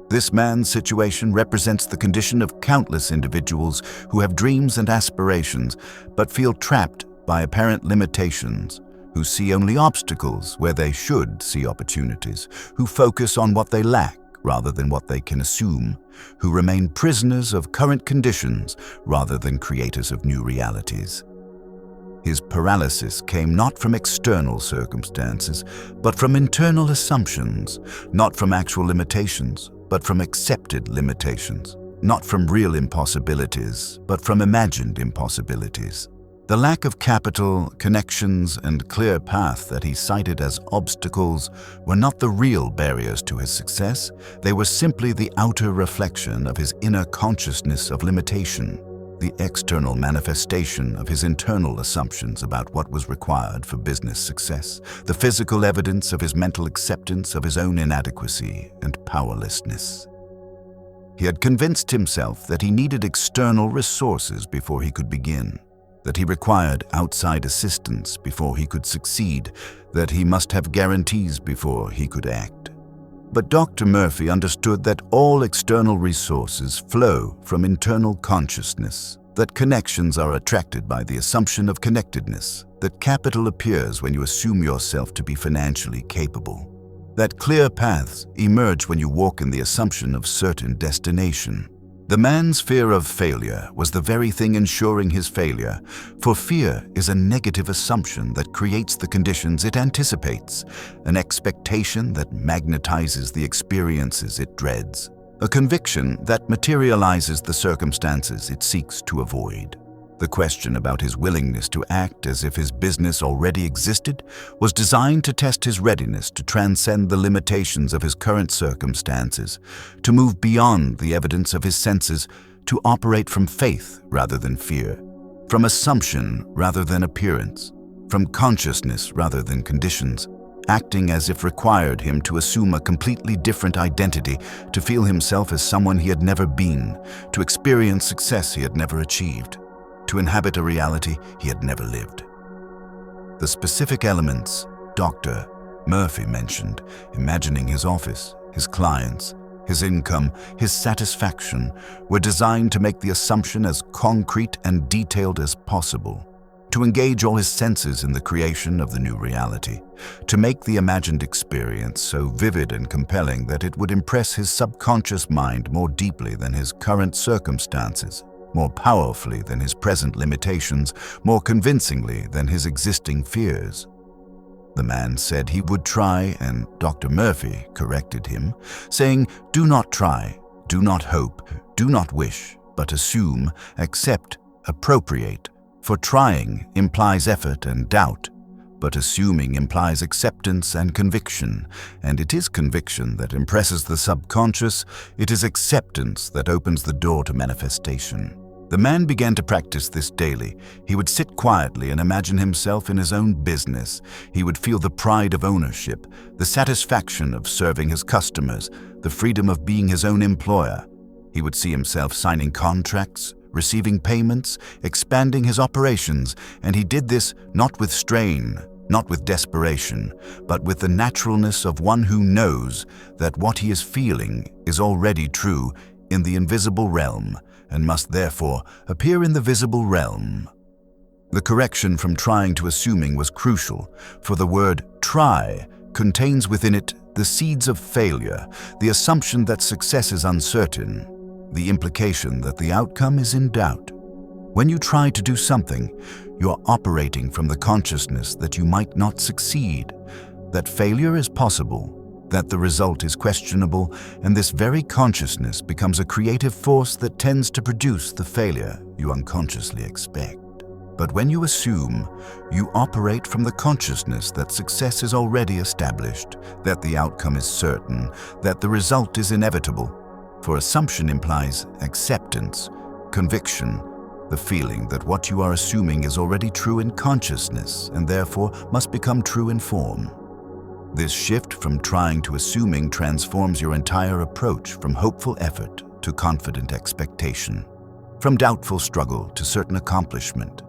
This man's situation represents the condition of countless individuals who have dreams and aspirations but feel trapped by apparent limitations, who see only obstacles where they should see opportunities, who focus on what they lack rather than what they can assume, who remain prisoners of current conditions rather than creators of new realities. His paralysis came not from external circumstances, but from internal assumptions, not from actual limitations, but from accepted limitations, not from real impossibilities, but from imagined impossibilities. The lack of capital, connections, and clear path that he cited as obstacles were not the real barriers to his success. They were simply the outer reflection of his inner consciousness of limitation, the external manifestation of his internal assumptions about what was required for business success, the physical evidence of his mental acceptance of his own inadequacy and powerlessness. He had convinced himself that he needed external resources before he could begin, that he required outside assistance before he could succeed, that he must have guarantees before he could act. But Dr. Murphy understood that all external resources flow from internal consciousness, that connections are attracted by the assumption of connectedness, that capital appears when you assume yourself to be financially capable, that clear paths emerge when you walk in the assumption of certain destination. The man's fear of failure was the very thing ensuring his failure, for fear is a negative assumption that creates the conditions it anticipates, an expectation that magnetizes the experiences it dreads, a conviction that materializes the circumstances it seeks to avoid. The question about his willingness to act as if his business already existed was designed to test his readiness to transcend the limitations of his current circumstances, to move beyond the evidence of his senses, to operate from faith rather than fear, from assumption rather than appearance, from consciousness rather than conditions, acting as if required him to assume a completely different identity, to feel himself as someone he had never been, to experience success he had never achieved, to inhabit a reality he had never lived. The specific elements Dr. Murphy mentioned, imagining his office, his clients, his income, his satisfaction, were designed to make the assumption as concrete and detailed as possible, to engage all his senses in the creation of the new reality, to make the imagined experience so vivid and compelling that it would impress his subconscious mind more deeply than his current circumstances, more powerfully than his present limitations, more convincingly than his existing fears. The man said he would try, and Dr. Murphy corrected him, saying, "Do not try, do not hope, do not wish, but assume, accept, appropriate, for trying implies effort and doubt, but assuming implies acceptance and conviction, and it is conviction that impresses the subconscious, it is acceptance that opens the door to manifestation." The man began to practice this daily. He would sit quietly and imagine himself in his own business. He would feel the pride of ownership, the satisfaction of serving his customers, the freedom of being his own employer. He would see himself signing contracts, receiving payments, expanding his operations, and he did this not with strain, not with desperation, but with the naturalness of one who knows that what he is feeling is already true in the invisible realm, and must therefore appear in the visible realm. The correction from trying to assuming was crucial, for the word try contains within it the seeds of failure, the assumption that success is uncertain, the implication that the outcome is in doubt. When you try to do something, you are operating from the consciousness that you might not succeed, that failure is possible, that the result is questionable, and this very consciousness becomes a creative force that tends to produce the failure you unconsciously expect. But when you assume, you operate from the consciousness that success is already established, that the outcome is certain, that the result is inevitable. For assumption implies acceptance, conviction, the feeling that what you are assuming is already true in consciousness and therefore must become true in form. This shift from trying to assuming transforms your entire approach from hopeful effort to confident expectation, from doubtful struggle to certain accomplishment,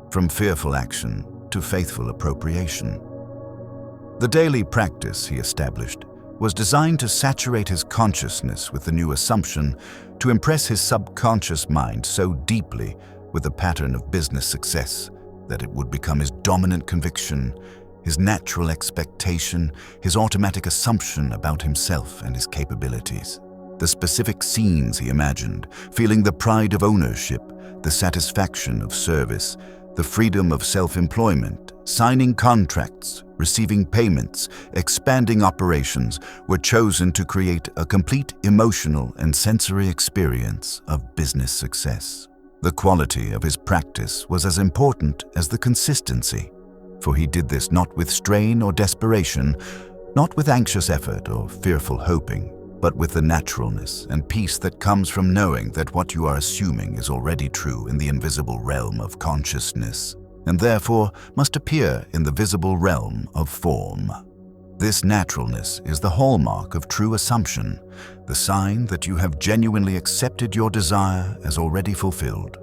from fearful action to faithful appropriation. The daily practice he established was designed to saturate his consciousness with the new assumption, to impress his subconscious mind so deeply with the pattern of business success that it would become his dominant conviction, his natural expectation, his automatic assumption about himself and his capabilities. The specific scenes he imagined, feeling the pride of ownership, the satisfaction of service, The freedom of self-employment, signing contracts, receiving payments, expanding operations were chosen to create a complete emotional and sensory experience of business success. The quality of his practice was as important as the consistency, for he did this not with strain or desperation, not with anxious effort or fearful hoping, but with the naturalness and peace that comes from knowing that what you are assuming is already true in the invisible realm of consciousness, and therefore must appear in the visible realm of form. This naturalness is the hallmark of true assumption, the sign that you have genuinely accepted your desire as already fulfilled,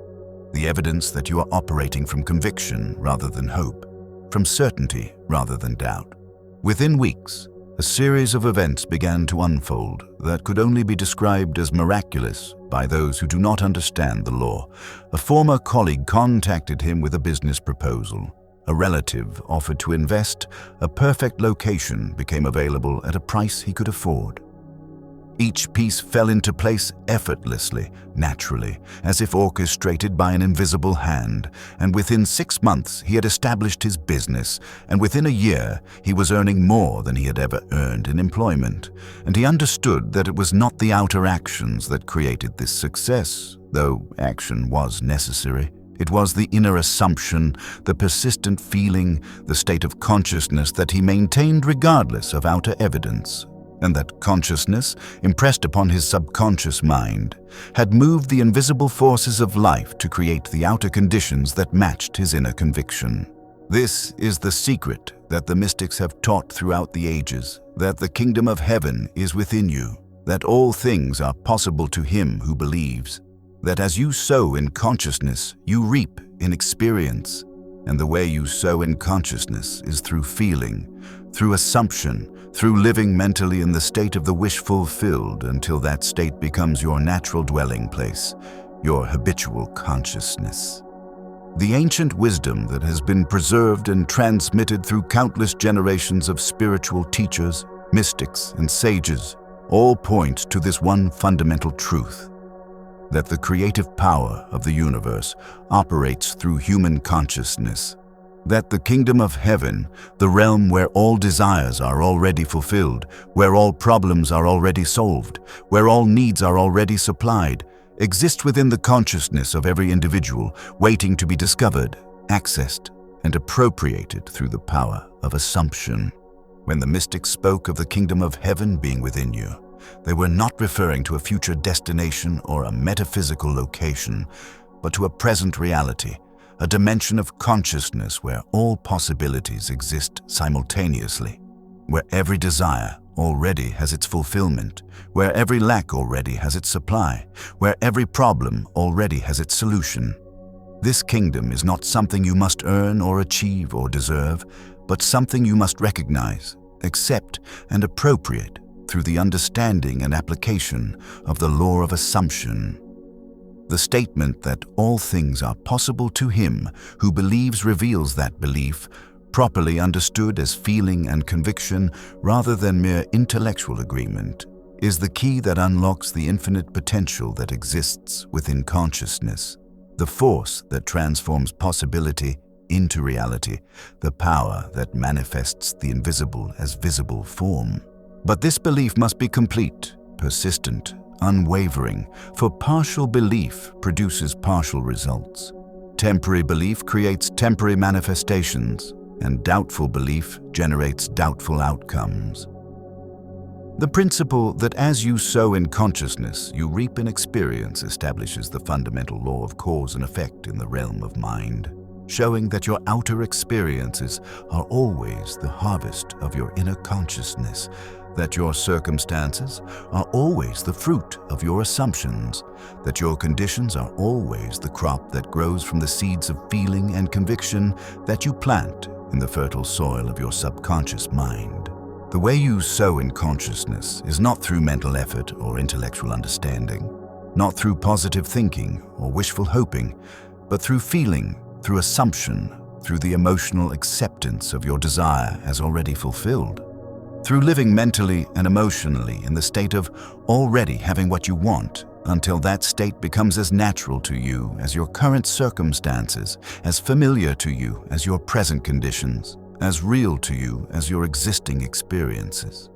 the evidence that you are operating from conviction rather than hope, from certainty rather than doubt. Within weeks, a series of events began to unfold that could only be described as miraculous by those who do not understand the law. A former colleague contacted him with a business proposal. A relative offered to invest. A perfect location became available at a price he could afford. Each piece fell into place effortlessly, naturally, as if orchestrated by an invisible hand, and within 6 months he had established his business, and within a year he was earning more than he had ever earned in employment, and he understood that it was not the outer actions that created this success, though action was necessary. It was the inner assumption, the persistent feeling, the state of consciousness that he maintained regardless of outer evidence. And that consciousness, impressed upon his subconscious mind, had moved the invisible forces of life to create the outer conditions that matched his inner conviction. This is the secret that the mystics have taught throughout the ages, that the kingdom of heaven is within you, that all things are possible to him who believes, that as you sow in consciousness, you reap in experience, and the way you sow in consciousness is through feeling, through assumption, through living mentally in the state of the wish fulfilled until that state becomes your natural dwelling place, your habitual consciousness. The ancient wisdom that has been preserved and transmitted through countless generations of spiritual teachers, mystics, and sages all point to this one fundamental truth, that the creative power of the universe operates through human consciousness, that the kingdom of heaven, the realm where all desires are already fulfilled, where all problems are already solved, where all needs are already supplied, exists within the consciousness of every individual, waiting to be discovered, accessed, and appropriated through the power of assumption. When the mystics spoke of the kingdom of heaven being within you, they were not referring to a future destination or a metaphysical location, but to a present reality, a dimension of consciousness where all possibilities exist simultaneously, where every desire already has its fulfillment, where every lack already has its supply, where every problem already has its solution. This kingdom is not something you must earn or achieve or deserve, but something you must recognize, accept, and appropriate through the understanding and application of the law of assumption. The statement that all things are possible to him who believes reveals that belief, properly understood as feeling and conviction rather than mere intellectual agreement, is the key that unlocks the infinite potential that exists within consciousness, the force that transforms possibility into reality, the power that manifests the invisible as visible form. But this belief must be complete, persistent, unwavering, for partial belief produces partial results. Temporary belief creates temporary manifestations, and doubtful belief generates doubtful outcomes. The principle that as you sow in consciousness, you reap in experience establishes the fundamental law of cause and effect in the realm of mind, showing that your outer experiences are always the harvest of your inner consciousness, that your circumstances are always the fruit of your assumptions, that your conditions are always the crop that grows from the seeds of feeling and conviction that you plant in the fertile soil of your subconscious mind. The way you sow in consciousness is not through mental effort or intellectual understanding, not through positive thinking or wishful hoping, but through feeling, through assumption, through the emotional acceptance of your desire as already fulfilled, through living mentally and emotionally in the state of already having what you want until that state becomes as natural to you as your current circumstances, as familiar to you as your present conditions, as real to you as your existing experiences.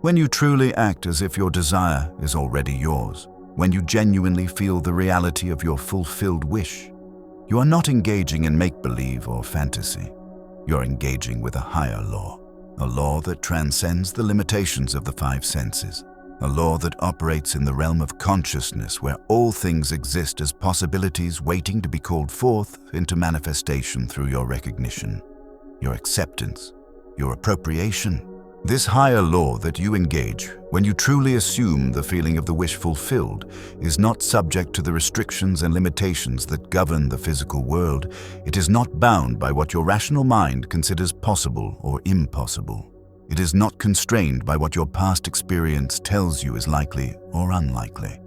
When you truly act as if your desire is already yours, when you genuinely feel the reality of your fulfilled wish, you are not engaging in make-believe or fantasy. You're engaging with a higher law, a law that transcends the limitations of the five senses, a law that operates in the realm of consciousness where all things exist as possibilities waiting to be called forth into manifestation through your recognition, your acceptance, your appropriation. This higher law that you engage when you truly assume the feeling of the wish fulfilled is not subject to the restrictions and limitations that govern the physical world. It is not bound by what your rational mind considers possible or impossible. It is not constrained by what your past experience tells you is likely or unlikely.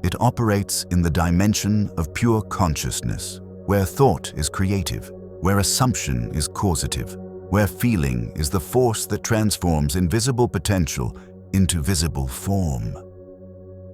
It operates in the dimension of pure consciousness, where thought is creative, where assumption is causative, where feeling is the force that transforms invisible potential into visible form.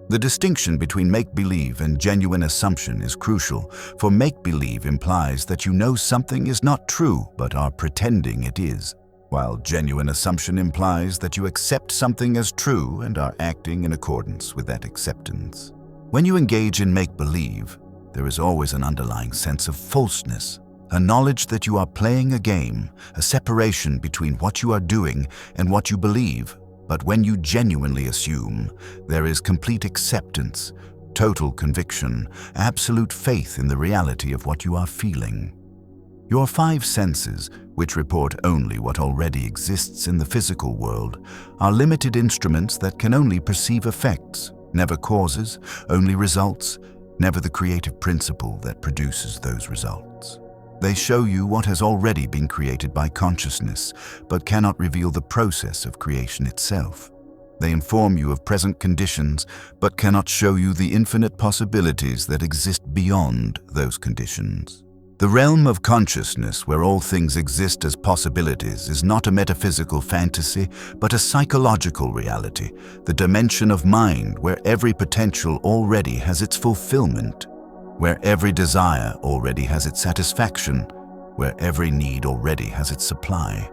The distinction between make-believe and genuine assumption is crucial, for make-believe implies that you know something is not true but are pretending it is, while genuine assumption implies that you accept something as true and are acting in accordance with that acceptance. When you engage in make-believe, there is always an underlying sense of falseness, a knowledge that you are playing a game, a separation between what you are doing and what you believe. But when you genuinely assume, there is complete acceptance, total conviction, absolute faith in the reality of what you are feeling. Your five senses, which report only what already exists in the physical world, are limited instruments that can only perceive effects, never causes, only results, never the creative principle that produces those results. They show you what has already been created by consciousness, but cannot reveal the process of creation itself. They inform you of present conditions, but cannot show you the infinite possibilities that exist beyond those conditions. The realm of consciousness, where all things exist as possibilities, is not a metaphysical fantasy, but a psychological reality, the dimension of mind where every potential already has its fulfillment, where every desire already has its satisfaction, where every need already has its supply.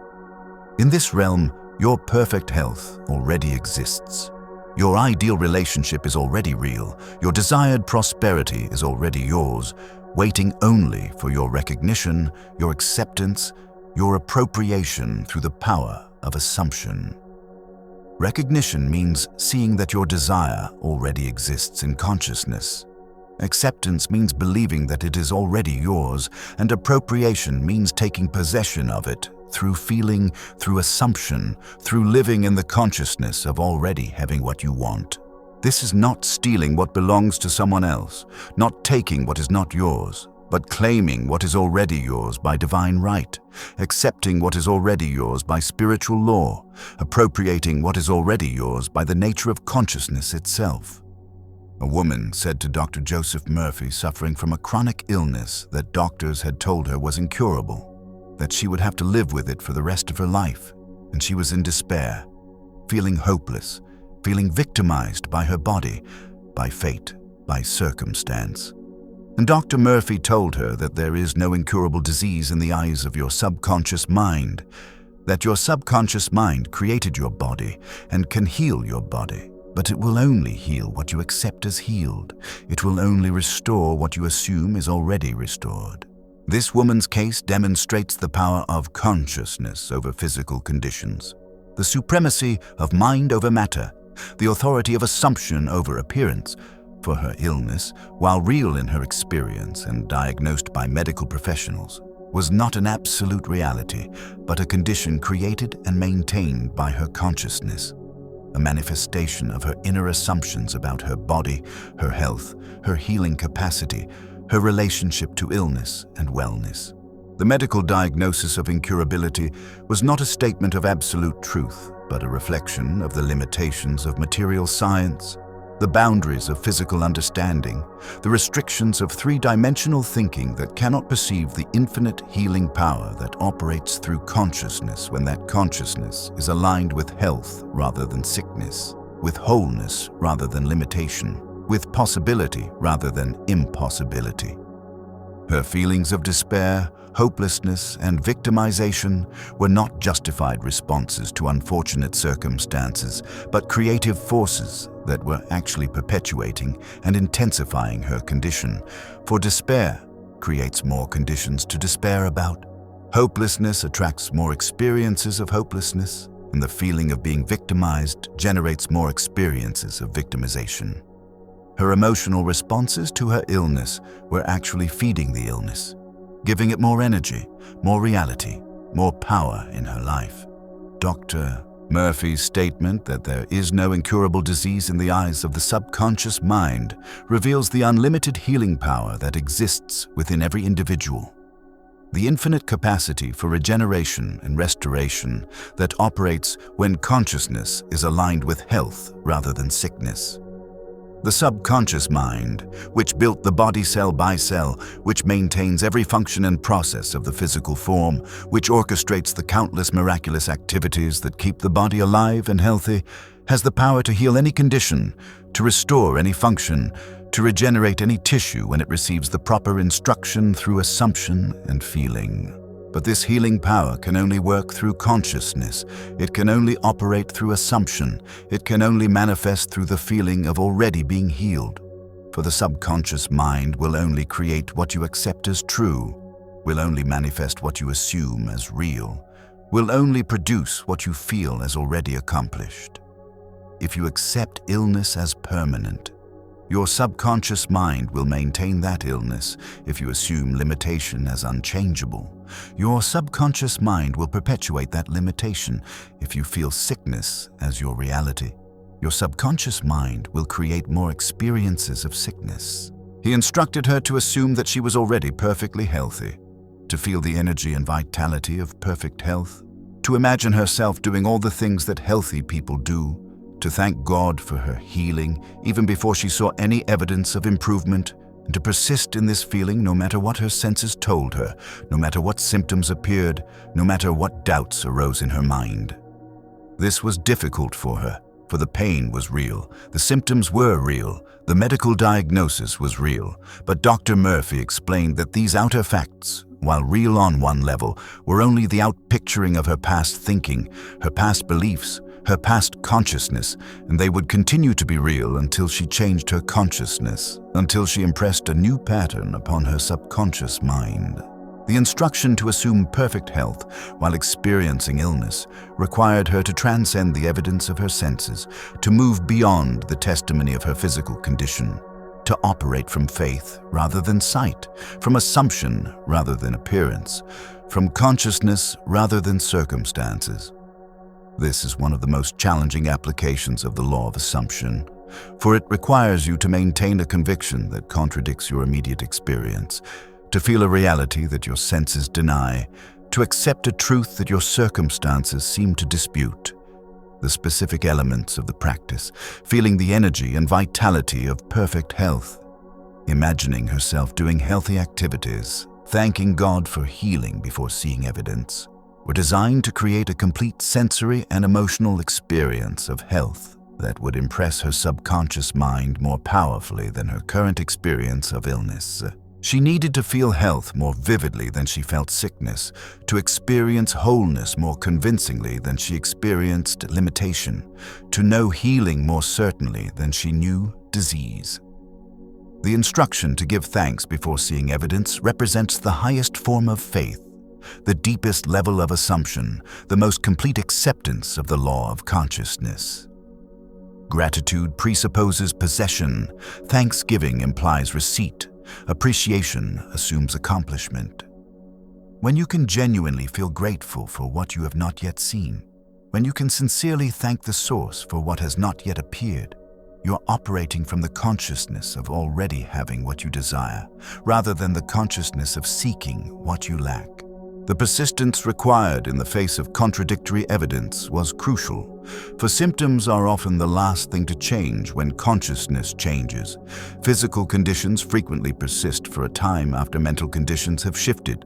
In this realm, your perfect health already exists. Your ideal relationship is already real. Your desired prosperity is already yours, waiting only for your recognition, your acceptance, your appropriation through the power of assumption. Recognition means seeing that your desire already exists in consciousness. Acceptance means believing that it is already yours, and appropriation means taking possession of it through feeling, through assumption, through living in the consciousness of already having what you want. This is not stealing what belongs to someone else, not taking what is not yours, but claiming what is already yours by divine right, accepting what is already yours by spiritual law, appropriating what is already yours by the nature of consciousness itself. A woman said to Dr. Joseph Murphy, suffering from a chronic illness that doctors had told her was incurable, that she would have to live with it for the rest of her life, and she was in despair, feeling hopeless, feeling victimized by her body, by fate, by circumstance. And Dr. Murphy told her that there is no incurable disease in the eyes of your subconscious mind, that your subconscious mind created your body and can heal your body. But it will only heal what you accept as healed. It will only restore what you assume is already restored. This woman's case demonstrates the power of consciousness over physical conditions, the supremacy of mind over matter, the authority of assumption over appearance. For her illness, while real in her experience and diagnosed by medical professionals, was not an absolute reality, but a condition created and maintained by her consciousness. A manifestation of her inner assumptions about her body, her health, her healing capacity, her relationship to illness and wellness. The medical diagnosis of incurability was not a statement of absolute truth, but a reflection of the limitations of material science, the boundaries of physical understanding, the restrictions of three-dimensional thinking that cannot perceive the infinite healing power that operates through consciousness when that consciousness is aligned with health rather than sickness, with wholeness rather than limitation. with possibility rather than impossibility. Her feelings of despair, hopelessness, and victimization were not justified responses to unfortunate circumstances, but creative forces that were actually perpetuating and intensifying her condition. For despair creates more conditions to despair about. Hopelessness attracts more experiences of hopelessness, and the feeling of being victimized generates more experiences of victimization. Her emotional responses to her illness were actually feeding the illness, giving it more energy, more reality, more power in her life. Dr. Murphy's statement that there is no incurable disease in the eyes of the subconscious mind reveals the unlimited healing power that exists within every individual. The infinite capacity for regeneration and restoration that operates when consciousness is aligned with health rather than sickness. The subconscious mind, which built the body cell by cell, which maintains every function and process of the physical form, which orchestrates the countless miraculous activities that keep the body alive and healthy, has the power to heal any condition, to restore any function, to regenerate any tissue when it receives the proper instruction through assumption and feeling. But this healing power can only work through consciousness. It can only operate through assumption. It can only manifest through the feeling of already being healed. For the subconscious mind will only create what you accept as true, will only manifest what you assume as real, will only produce what you feel as already accomplished. If you accept illness as permanent, your subconscious mind will maintain that illness. If you assume limitation as unchangeable, your subconscious mind will perpetuate that limitation. If you feel sickness as your reality, your subconscious mind will create more experiences of sickness. He instructed her to assume that she was already perfectly healthy, to feel the energy and vitality of perfect health, to imagine herself doing all the things that healthy people do, to thank God for her healing even before she saw any evidence of improvement, and to persist in this feeling no matter what her senses told her, no matter what symptoms appeared, no matter what doubts arose in her mind. This was difficult for her, for the pain was real, the symptoms were real, the medical diagnosis was real, but Dr. Murphy explained that these outer facts, while real on one level, were only the outpicturing of her past thinking, her past beliefs, her past consciousness, and they would continue to be real until she changed her consciousness, until she impressed a new pattern upon her subconscious mind. The instruction to assume perfect health while experiencing illness required her to transcend the evidence of her senses, to move beyond the testimony of her physical condition, to operate from faith rather than sight, from assumption rather than appearance, from consciousness rather than circumstances. This is one of the most challenging applications of the law of assumption, for it requires you to maintain a conviction that contradicts your immediate experience, to feel a reality that your senses deny, to accept a truth that your circumstances seem to dispute. The specific elements of the practice, feeling the energy and vitality of perfect health, imagining herself doing healthy activities, thanking God for healing before seeing evidence, were designed to create a complete sensory and emotional experience of health that would impress her subconscious mind more powerfully than her current experience of illness. She needed to feel health more vividly than she felt sickness, to experience wholeness more convincingly than she experienced limitation, to know healing more certainly than she knew disease. The instruction to give thanks before seeing evidence represents the highest form of faith, the deepest level of assumption, the most complete acceptance of the law of consciousness. Gratitude presupposes possession, thanksgiving implies receipt, appreciation assumes accomplishment. When you can genuinely feel grateful for what you have not yet seen, when you can sincerely thank the source for what has not yet appeared, you're operating from the consciousness of already having what you desire, rather than the consciousness of seeking what you lack. The persistence required in the face of contradictory evidence was crucial, for symptoms are often the last thing to change when consciousness changes. Physical conditions frequently persist for a time after mental conditions have shifted.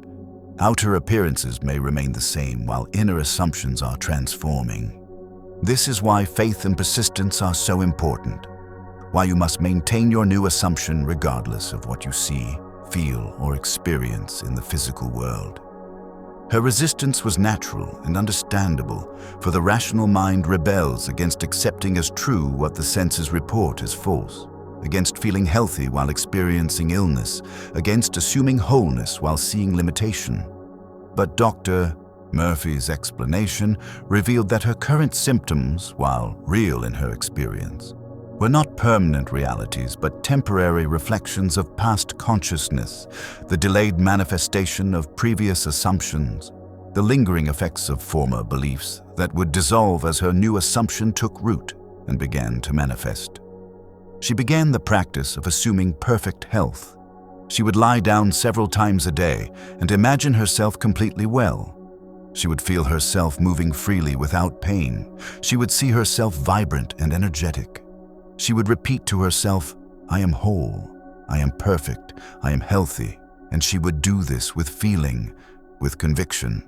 Outer appearances may remain the same while inner assumptions are transforming. This is why faith and persistence are so important. why you must maintain your new assumption regardless of what you see, feel, or experience in the physical world. Her resistance was natural and understandable, for the rational mind rebels against accepting as true what the senses report as false, against feeling healthy while experiencing illness, against assuming wholeness while seeing limitation. But Dr. Murphy's explanation revealed that her current symptoms, while real in her experience, were not permanent realities but temporary reflections of past consciousness, the delayed manifestation of previous assumptions, the lingering effects of former beliefs that would dissolve as her new assumption took root and began to manifest. She began the practice of assuming perfect health. She would lie down several times a day and imagine herself completely well. She would feel herself moving freely without pain. She would see herself vibrant and energetic. She would repeat to herself, "I am whole, I am perfect, I am healthy," and she would do this with feeling, with conviction,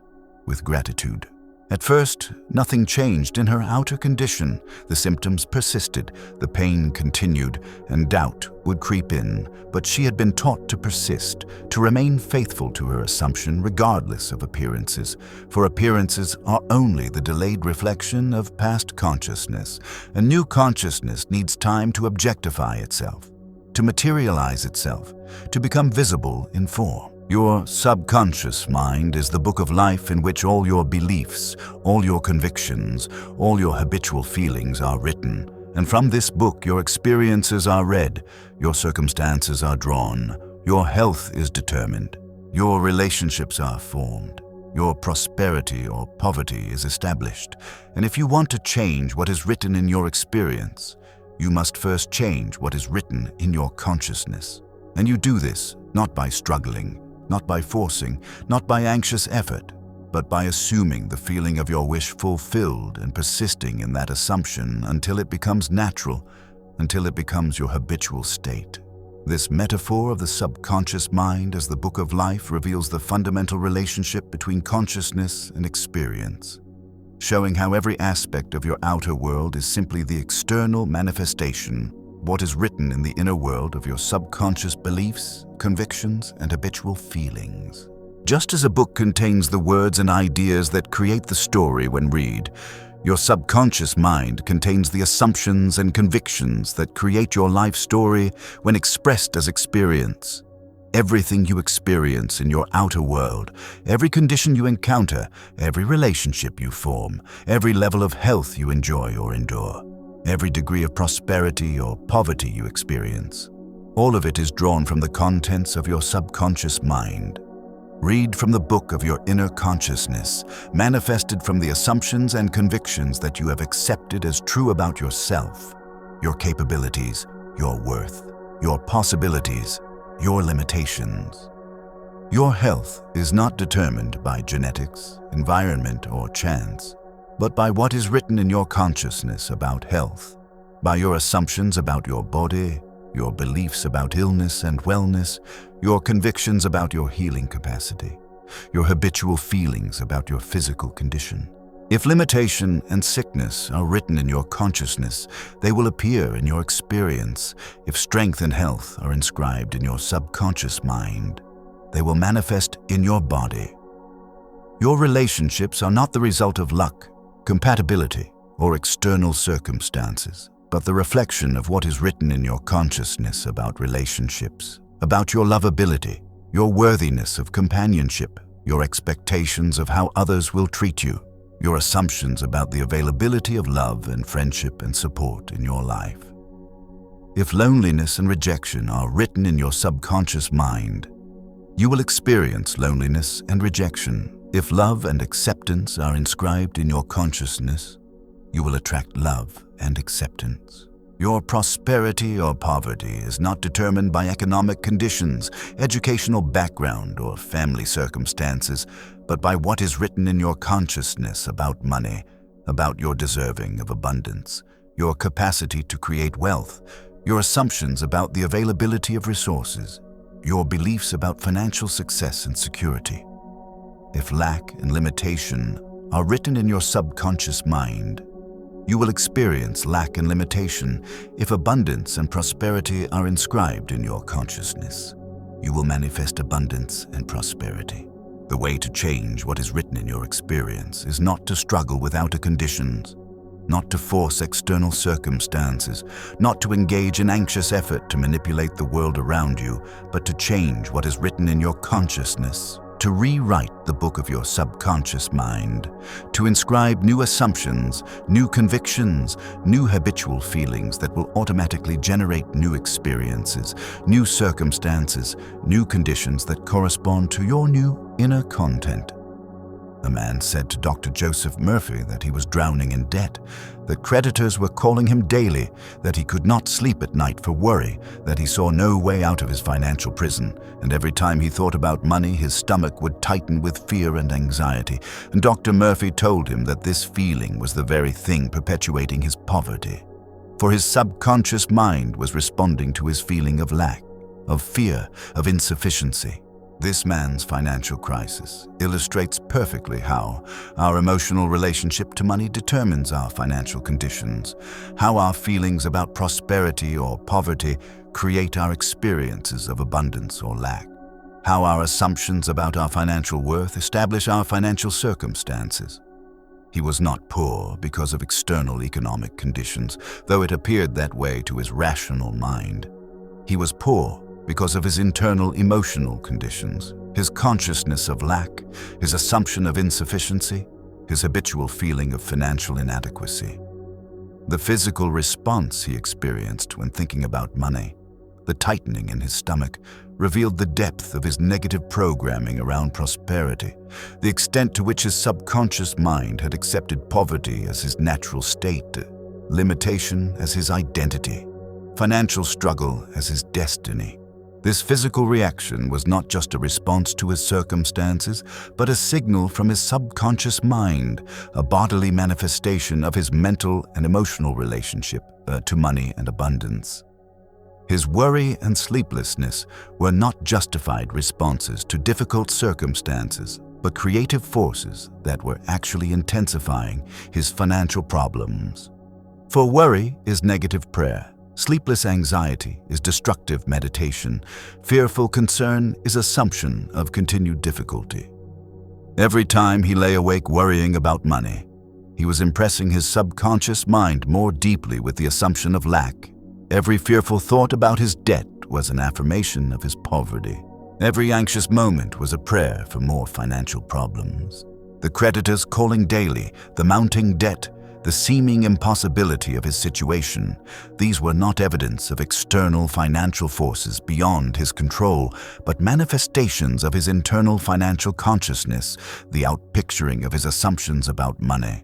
with gratitude. At first, nothing changed in her outer condition. The symptoms persisted, the pain continued, and doubt would creep in. But she had been taught to persist, to remain faithful to her assumption regardless of appearances, for appearances are only the delayed reflection of past consciousness. A new consciousness needs time to objectify itself, to materialize itself, to become visible in form. Your subconscious mind is the book of life in which all your beliefs, all your convictions, all your habitual feelings are written. And from this book, your experiences are read, your circumstances are drawn, your health is determined, your relationships are formed, your prosperity or poverty is established. And if you want to change what is written in your experience, you must first change what is written in your consciousness. And you do this not by struggling, not by forcing, not by anxious effort, but by assuming the feeling of your wish fulfilled and persisting in that assumption until it becomes natural, until it becomes your habitual state. This metaphor of the subconscious mind as the book of life reveals the fundamental relationship between consciousness and experience, showing how every aspect of your outer world is simply the external manifestation what is written in the inner world of your subconscious beliefs, convictions, and habitual feelings. Just as a book contains the words and ideas that create the story when read, your subconscious mind contains the assumptions and convictions that create your life story when expressed as experience. Everything you experience in your outer world, every condition you encounter, every relationship you form, every level of health you enjoy or endure, every degree of prosperity or poverty you experience, all of it is drawn from the contents of your subconscious mind. Read from the book of your inner consciousness, manifested from the assumptions and convictions that you have accepted as true about yourself, your capabilities, your worth, your possibilities, your limitations. Your health is not determined by genetics, environment, or chance, but by what is written in your consciousness about health, by your assumptions about your body, your beliefs about illness and wellness, your convictions about your healing capacity, your habitual feelings about your physical condition. If limitation and sickness are written in your consciousness, they will appear in your experience. If strength and health are inscribed in your subconscious mind, they will manifest in your body. Your relationships are not the result of luck, compatibility, or external circumstances, but the reflection of what is written in your consciousness about relationships, about your lovability, your worthiness of companionship, your expectations of how others will treat you, your assumptions about the availability of love and friendship and support in your life. If loneliness and rejection are written in your subconscious mind, you will experience loneliness and rejection. If love and acceptance are inscribed in your consciousness, you will attract love and acceptance. Your prosperity or poverty is not determined by economic conditions, educational background, or family circumstances, but by what is written in your consciousness about money, about your deserving of abundance, your capacity to create wealth, your assumptions about the availability of resources, your beliefs about financial success and security. If lack and limitation are written in your subconscious mind, You will experience lack and limitation if abundance and prosperity are inscribed in your consciousness. You will manifest abundance and prosperity. The way to change what is written in your experience is not to struggle with outer conditions, not to force external circumstances, not to engage in anxious effort to manipulate the world around you, but to change what is written in your consciousness, to rewrite the book of your subconscious mind, to inscribe new assumptions, new convictions, new habitual feelings that will automatically generate new experiences, new circumstances, new conditions that correspond to your new inner content. A man said to Dr. Joseph Murphy that he was drowning in debt, that creditors were calling him daily, that he could not sleep at night for worry, that he saw no way out of his financial prison, and every time he thought about money, his stomach would tighten with fear and anxiety. And Dr. Murphy told him that this feeling was the very thing perpetuating his poverty. For his subconscious mind was responding to his feeling of lack, of fear, of insufficiency. This man's financial crisis illustrates perfectly how our emotional relationship to money determines our financial conditions, how our feelings about prosperity or poverty create our experiences of abundance or lack, how our assumptions about our financial worth establish our financial circumstances. He was not poor because of external economic conditions, though it appeared that way to his rational mind. He was poor because of his internal emotional conditions, his consciousness of lack, his assumption of insufficiency, his habitual feeling of financial inadequacy. The physical response he experienced when thinking about money, the tightening in his stomach, revealed the depth of his negative programming around prosperity, the extent to which his subconscious mind had accepted poverty as his natural state, limitation as his identity, financial struggle as his destiny. This physical reaction was not just a response to his circumstances, but a signal from his subconscious mind, a bodily manifestation of his mental and emotional relationship to money and abundance. His worry and sleeplessness were not justified responses to difficult circumstances, but creative forces that were actually intensifying his financial problems. For worry is negative prayer. Sleepless anxiety is destructive meditation. Fearful concern is assumption of continued difficulty. Every time he lay awake worrying about money, he was impressing his subconscious mind more deeply with the assumption of lack. Every fearful thought about his debt was an affirmation of his poverty. Every anxious moment was a prayer for more financial problems. The creditors calling daily, the mounting debt, the seeming impossibility of his situation, these were not evidence of external financial forces beyond his control, but manifestations of his internal financial consciousness, the outpicturing of his assumptions about money,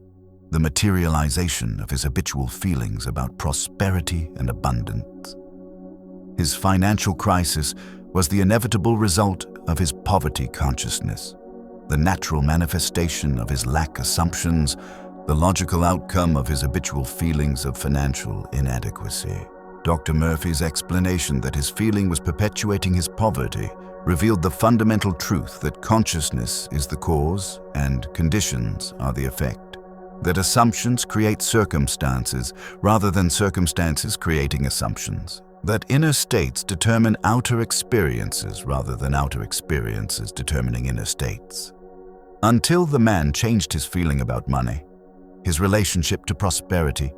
the materialization of his habitual feelings about prosperity and abundance. His financial crisis was the inevitable result of his poverty consciousness, the natural manifestation of his lack assumptions, the logical outcome of his habitual feelings of financial inadequacy. Dr. Murphy's explanation that his feeling was perpetuating his poverty revealed the fundamental truth that consciousness is the cause and conditions are the effect, that assumptions create circumstances rather than circumstances creating assumptions, that inner states determine outer experiences rather than outer experiences determining inner states. Until the man changed his feeling about money, his relationship to prosperity,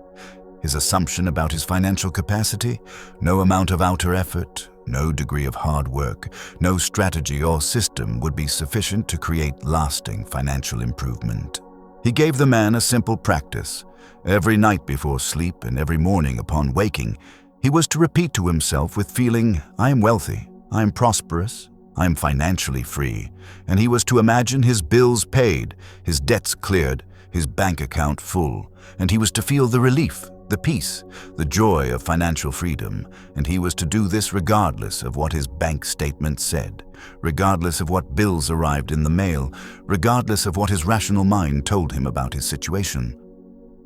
his assumption about his financial capacity, no amount of outer effort, no degree of hard work, no strategy or system would be sufficient to create lasting financial improvement. He gave the man a simple practice. Every night before sleep and every morning upon waking, he was to repeat to himself with feeling, "I am wealthy, I am prosperous, I am financially free," and he was to imagine his bills paid, his debts cleared, his bank account full, and he was to feel the relief, the peace, the joy of financial freedom, and he was to do this regardless of what his bank statement said, regardless of what bills arrived in the mail, regardless of what his rational mind told him about his situation.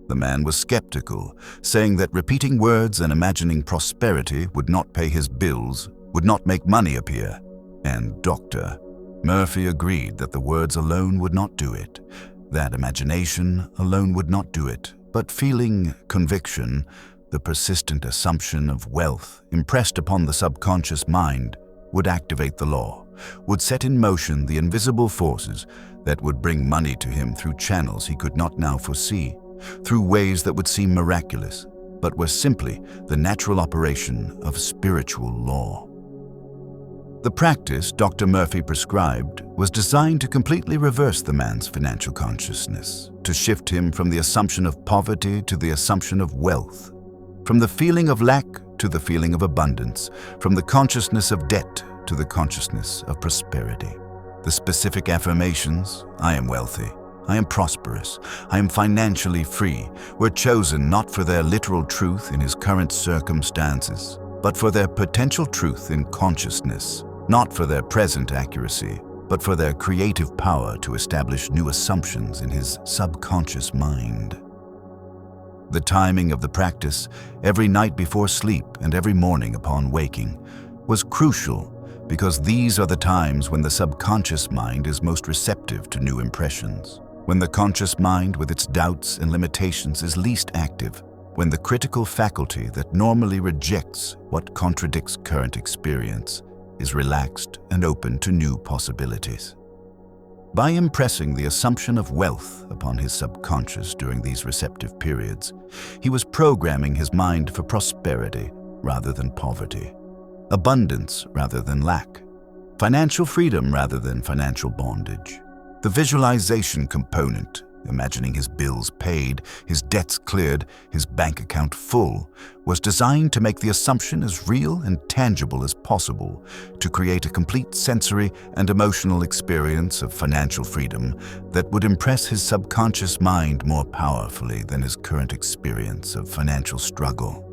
The man was skeptical, saying that repeating words and imagining prosperity would not pay his bills, would not make money appear. And Dr. Murphy agreed that the words alone would not do it, that imagination alone would not do it, But feeling, conviction, the persistent assumption of wealth impressed upon the subconscious mind would activate the law, would set in motion the invisible forces that would bring money to him through channels he could not now foresee, through ways that would seem miraculous, but were simply the natural operation of spiritual law. The practice Dr. Murphy prescribed was designed to completely reverse the man's financial consciousness, to shift him from the assumption of poverty to the assumption of wealth, from the feeling of lack to the feeling of abundance, from the consciousness of debt to the consciousness of prosperity. The specific affirmations, "I am wealthy," "I am prosperous," "I am financially free," were chosen not for their literal truth in his current circumstances, but for their potential truth in consciousness, not for their present accuracy, but for their creative power to establish new assumptions in his subconscious mind. The timing of the practice, every night before sleep and every morning upon waking, was crucial because these are the times when the subconscious mind is most receptive to new impressions, when the conscious mind with its doubts and limitations is least active, when the critical faculty that normally rejects what contradicts current experience is relaxed and open to new possibilities. By impressing the assumption of wealth upon his subconscious during these receptive periods, he was programming his mind for prosperity rather than poverty, abundance rather than lack, financial freedom rather than financial bondage. The visualization component, imagining his bills paid, his debts cleared, his bank account full, was designed to make the assumption as real and tangible as possible, to create a complete sensory and emotional experience of financial freedom that would impress his subconscious mind more powerfully than his current experience of financial struggle.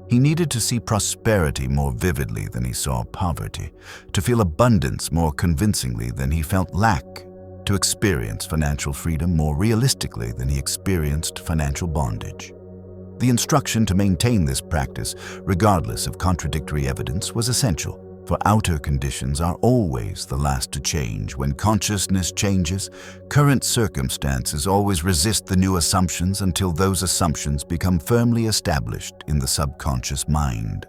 He needed to see prosperity more vividly than he saw poverty, to feel abundance more convincingly than he felt lack, to experience financial freedom more realistically than he experienced financial bondage. The instruction to maintain this practice, regardless of contradictory evidence, was essential, for outer conditions are always the last to change. When consciousness changes, current circumstances always resist the new assumptions until those assumptions become firmly established in the subconscious mind.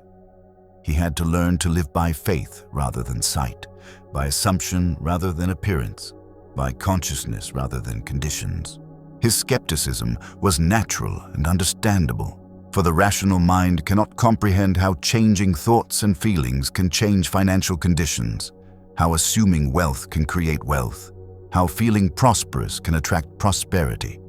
He had to learn to live by faith rather than sight, by assumption rather than appearance, by consciousness rather than conditions. His skepticism was natural and understandable, for the rational mind cannot comprehend how changing thoughts and feelings can change financial conditions, how assuming wealth can create wealth, how feeling prosperous can attract prosperity.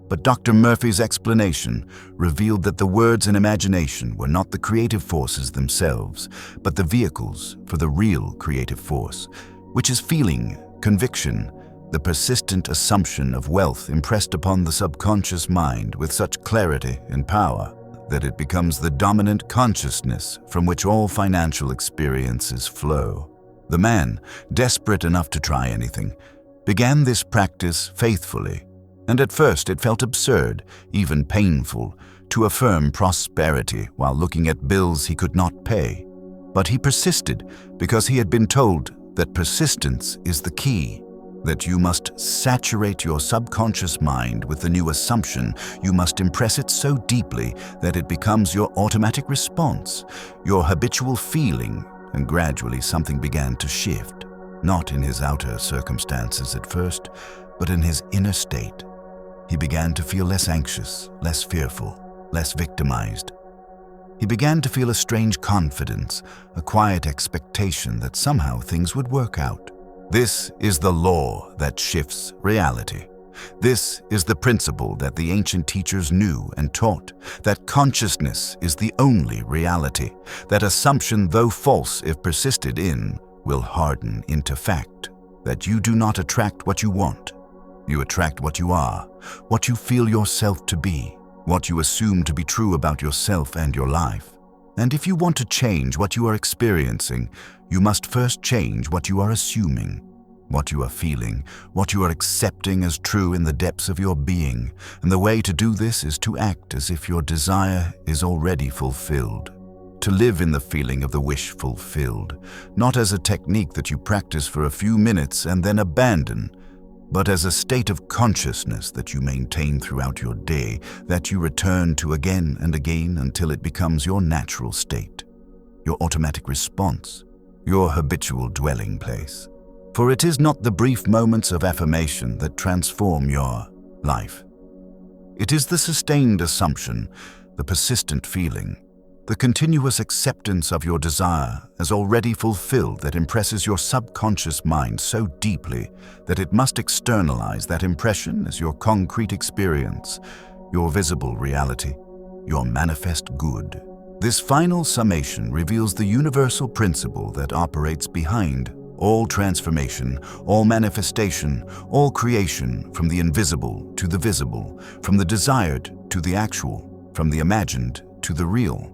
But Dr. Murphy's explanation revealed that the words and imagination were not the creative forces themselves, but the vehicles for the real creative force, which is feeling, conviction, the persistent assumption of wealth impressed upon the subconscious mind with such clarity and power that it becomes the dominant consciousness from which all financial experiences flow. The man, desperate enough to try anything, began this practice faithfully, and at first it felt absurd, even painful, to affirm prosperity while looking at bills he could not pay. But he persisted because he had been told that persistence is the key, that you must saturate your subconscious mind with the new assumption. You must impress it so deeply that it becomes your automatic response, your habitual feeling, and gradually something began to shift, not in his outer circumstances at first, but in his inner state. He began to feel less anxious, less fearful, less victimized. He began to feel a strange confidence, a quiet expectation that somehow things would work out. This is the law that shifts reality. This is the principle that the ancient teachers knew and taught, that consciousness is the only reality, that assumption, though false if persisted in, will harden into fact, that you do not attract what you want. You attract what you are, what you feel yourself to be, what you assume to be true about yourself and your life. And if you want to change what you are experiencing, you must first change what you are assuming, what you are feeling, what you are accepting as true in the depths of your being. And the way to do this is to act as if your desire is already fulfilled, to live in the feeling of the wish fulfilled, not as a technique that you practice for a few minutes and then abandon, but as a state of consciousness that you maintain throughout your day, that you return to again and again until it becomes your natural state, your automatic response, your habitual dwelling place. For it is not the brief moments of affirmation that transform your life. It is the sustained assumption, the persistent feeling, the continuous acceptance of your desire as already fulfilled that impresses your subconscious mind so deeply that it must externalize that impression as your concrete experience, your visible reality, your manifest good. This final summation reveals the universal principle that operates behind all transformation, all manifestation, all creation, from the invisible to the visible, from the desired to the actual, from the imagined to the real.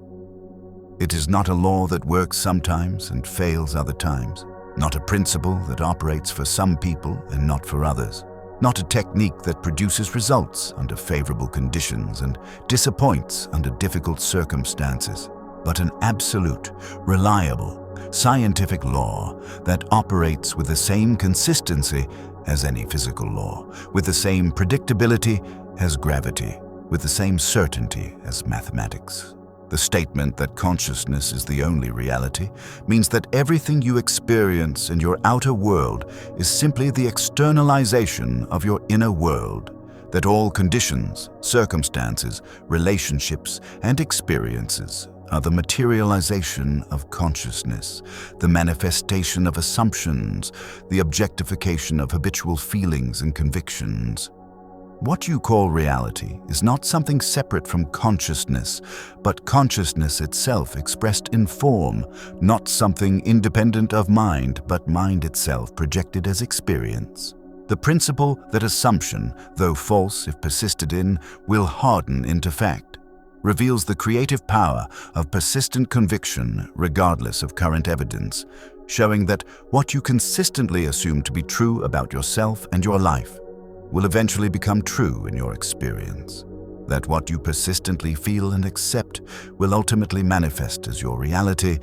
It is not a law that works sometimes and fails other times, not a principle that operates for some people and not for others, not a technique that produces results under favorable conditions and disappoints under difficult circumstances, but an absolute, reliable, scientific law that operates with the same consistency as any physical law, with the same predictability as gravity, with the same certainty as mathematics. The statement that consciousness is the only reality means that everything you experience in your outer world is simply the externalization of your inner world, that all conditions, circumstances, relationships, and experiences are the materialization of consciousness, the manifestation of assumptions, the objectification of habitual feelings and convictions. What you call reality is not something separate from consciousness, but consciousness itself expressed in form, not something independent of mind, but mind itself projected as experience. The principle that assumption, though false if persisted in, will harden into fact, reveals the creative power of persistent conviction regardless of current evidence, showing that what you consistently assume to be true about yourself and your life will eventually become true in your experience. That what you persistently feel and accept will ultimately manifest as your reality,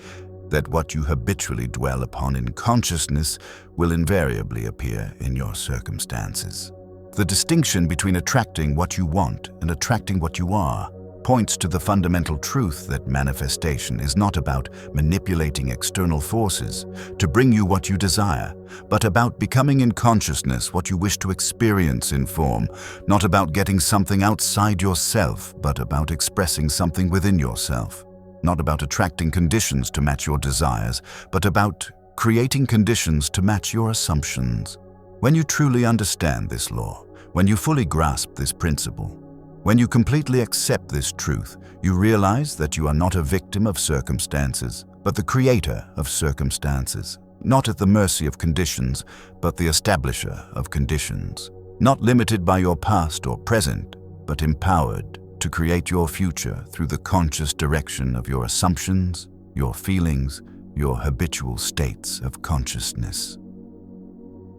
that what you habitually dwell upon in consciousness will invariably appear in your circumstances. The distinction between attracting what you want and attracting what you are points to the fundamental truth that manifestation is not about manipulating external forces to bring you what you desire, but about becoming in consciousness what you wish to experience in form, not about getting something outside yourself, but about expressing something within yourself, not about attracting conditions to match your desires, but about creating conditions to match your assumptions. When you truly understand this law, when you fully grasp this principle, when you completely accept this truth, you realize that you are not a victim of circumstances, but the creator of circumstances, not at the mercy of conditions, but the establisher of conditions, not limited by your past or present, but empowered to create your future through the conscious direction of your assumptions, your feelings, your habitual states of consciousness.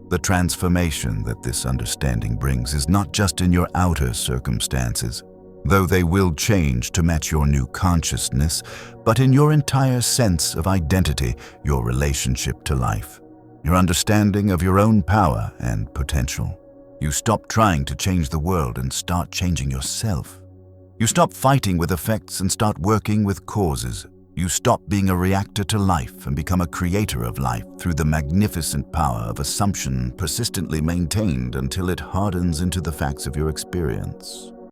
The transformation that this understanding brings is not just in your outer circumstances, though they will change to match your new consciousness, but in your entire sense of identity, your relationship to life, your understanding of your own power and potential. You stop trying to change the world and start changing yourself. You stop fighting with effects and start working with causes. You stop being a reactor to life and become a creator of life through the magnificent power of assumption persistently maintained until it hardens into the facts of your experience.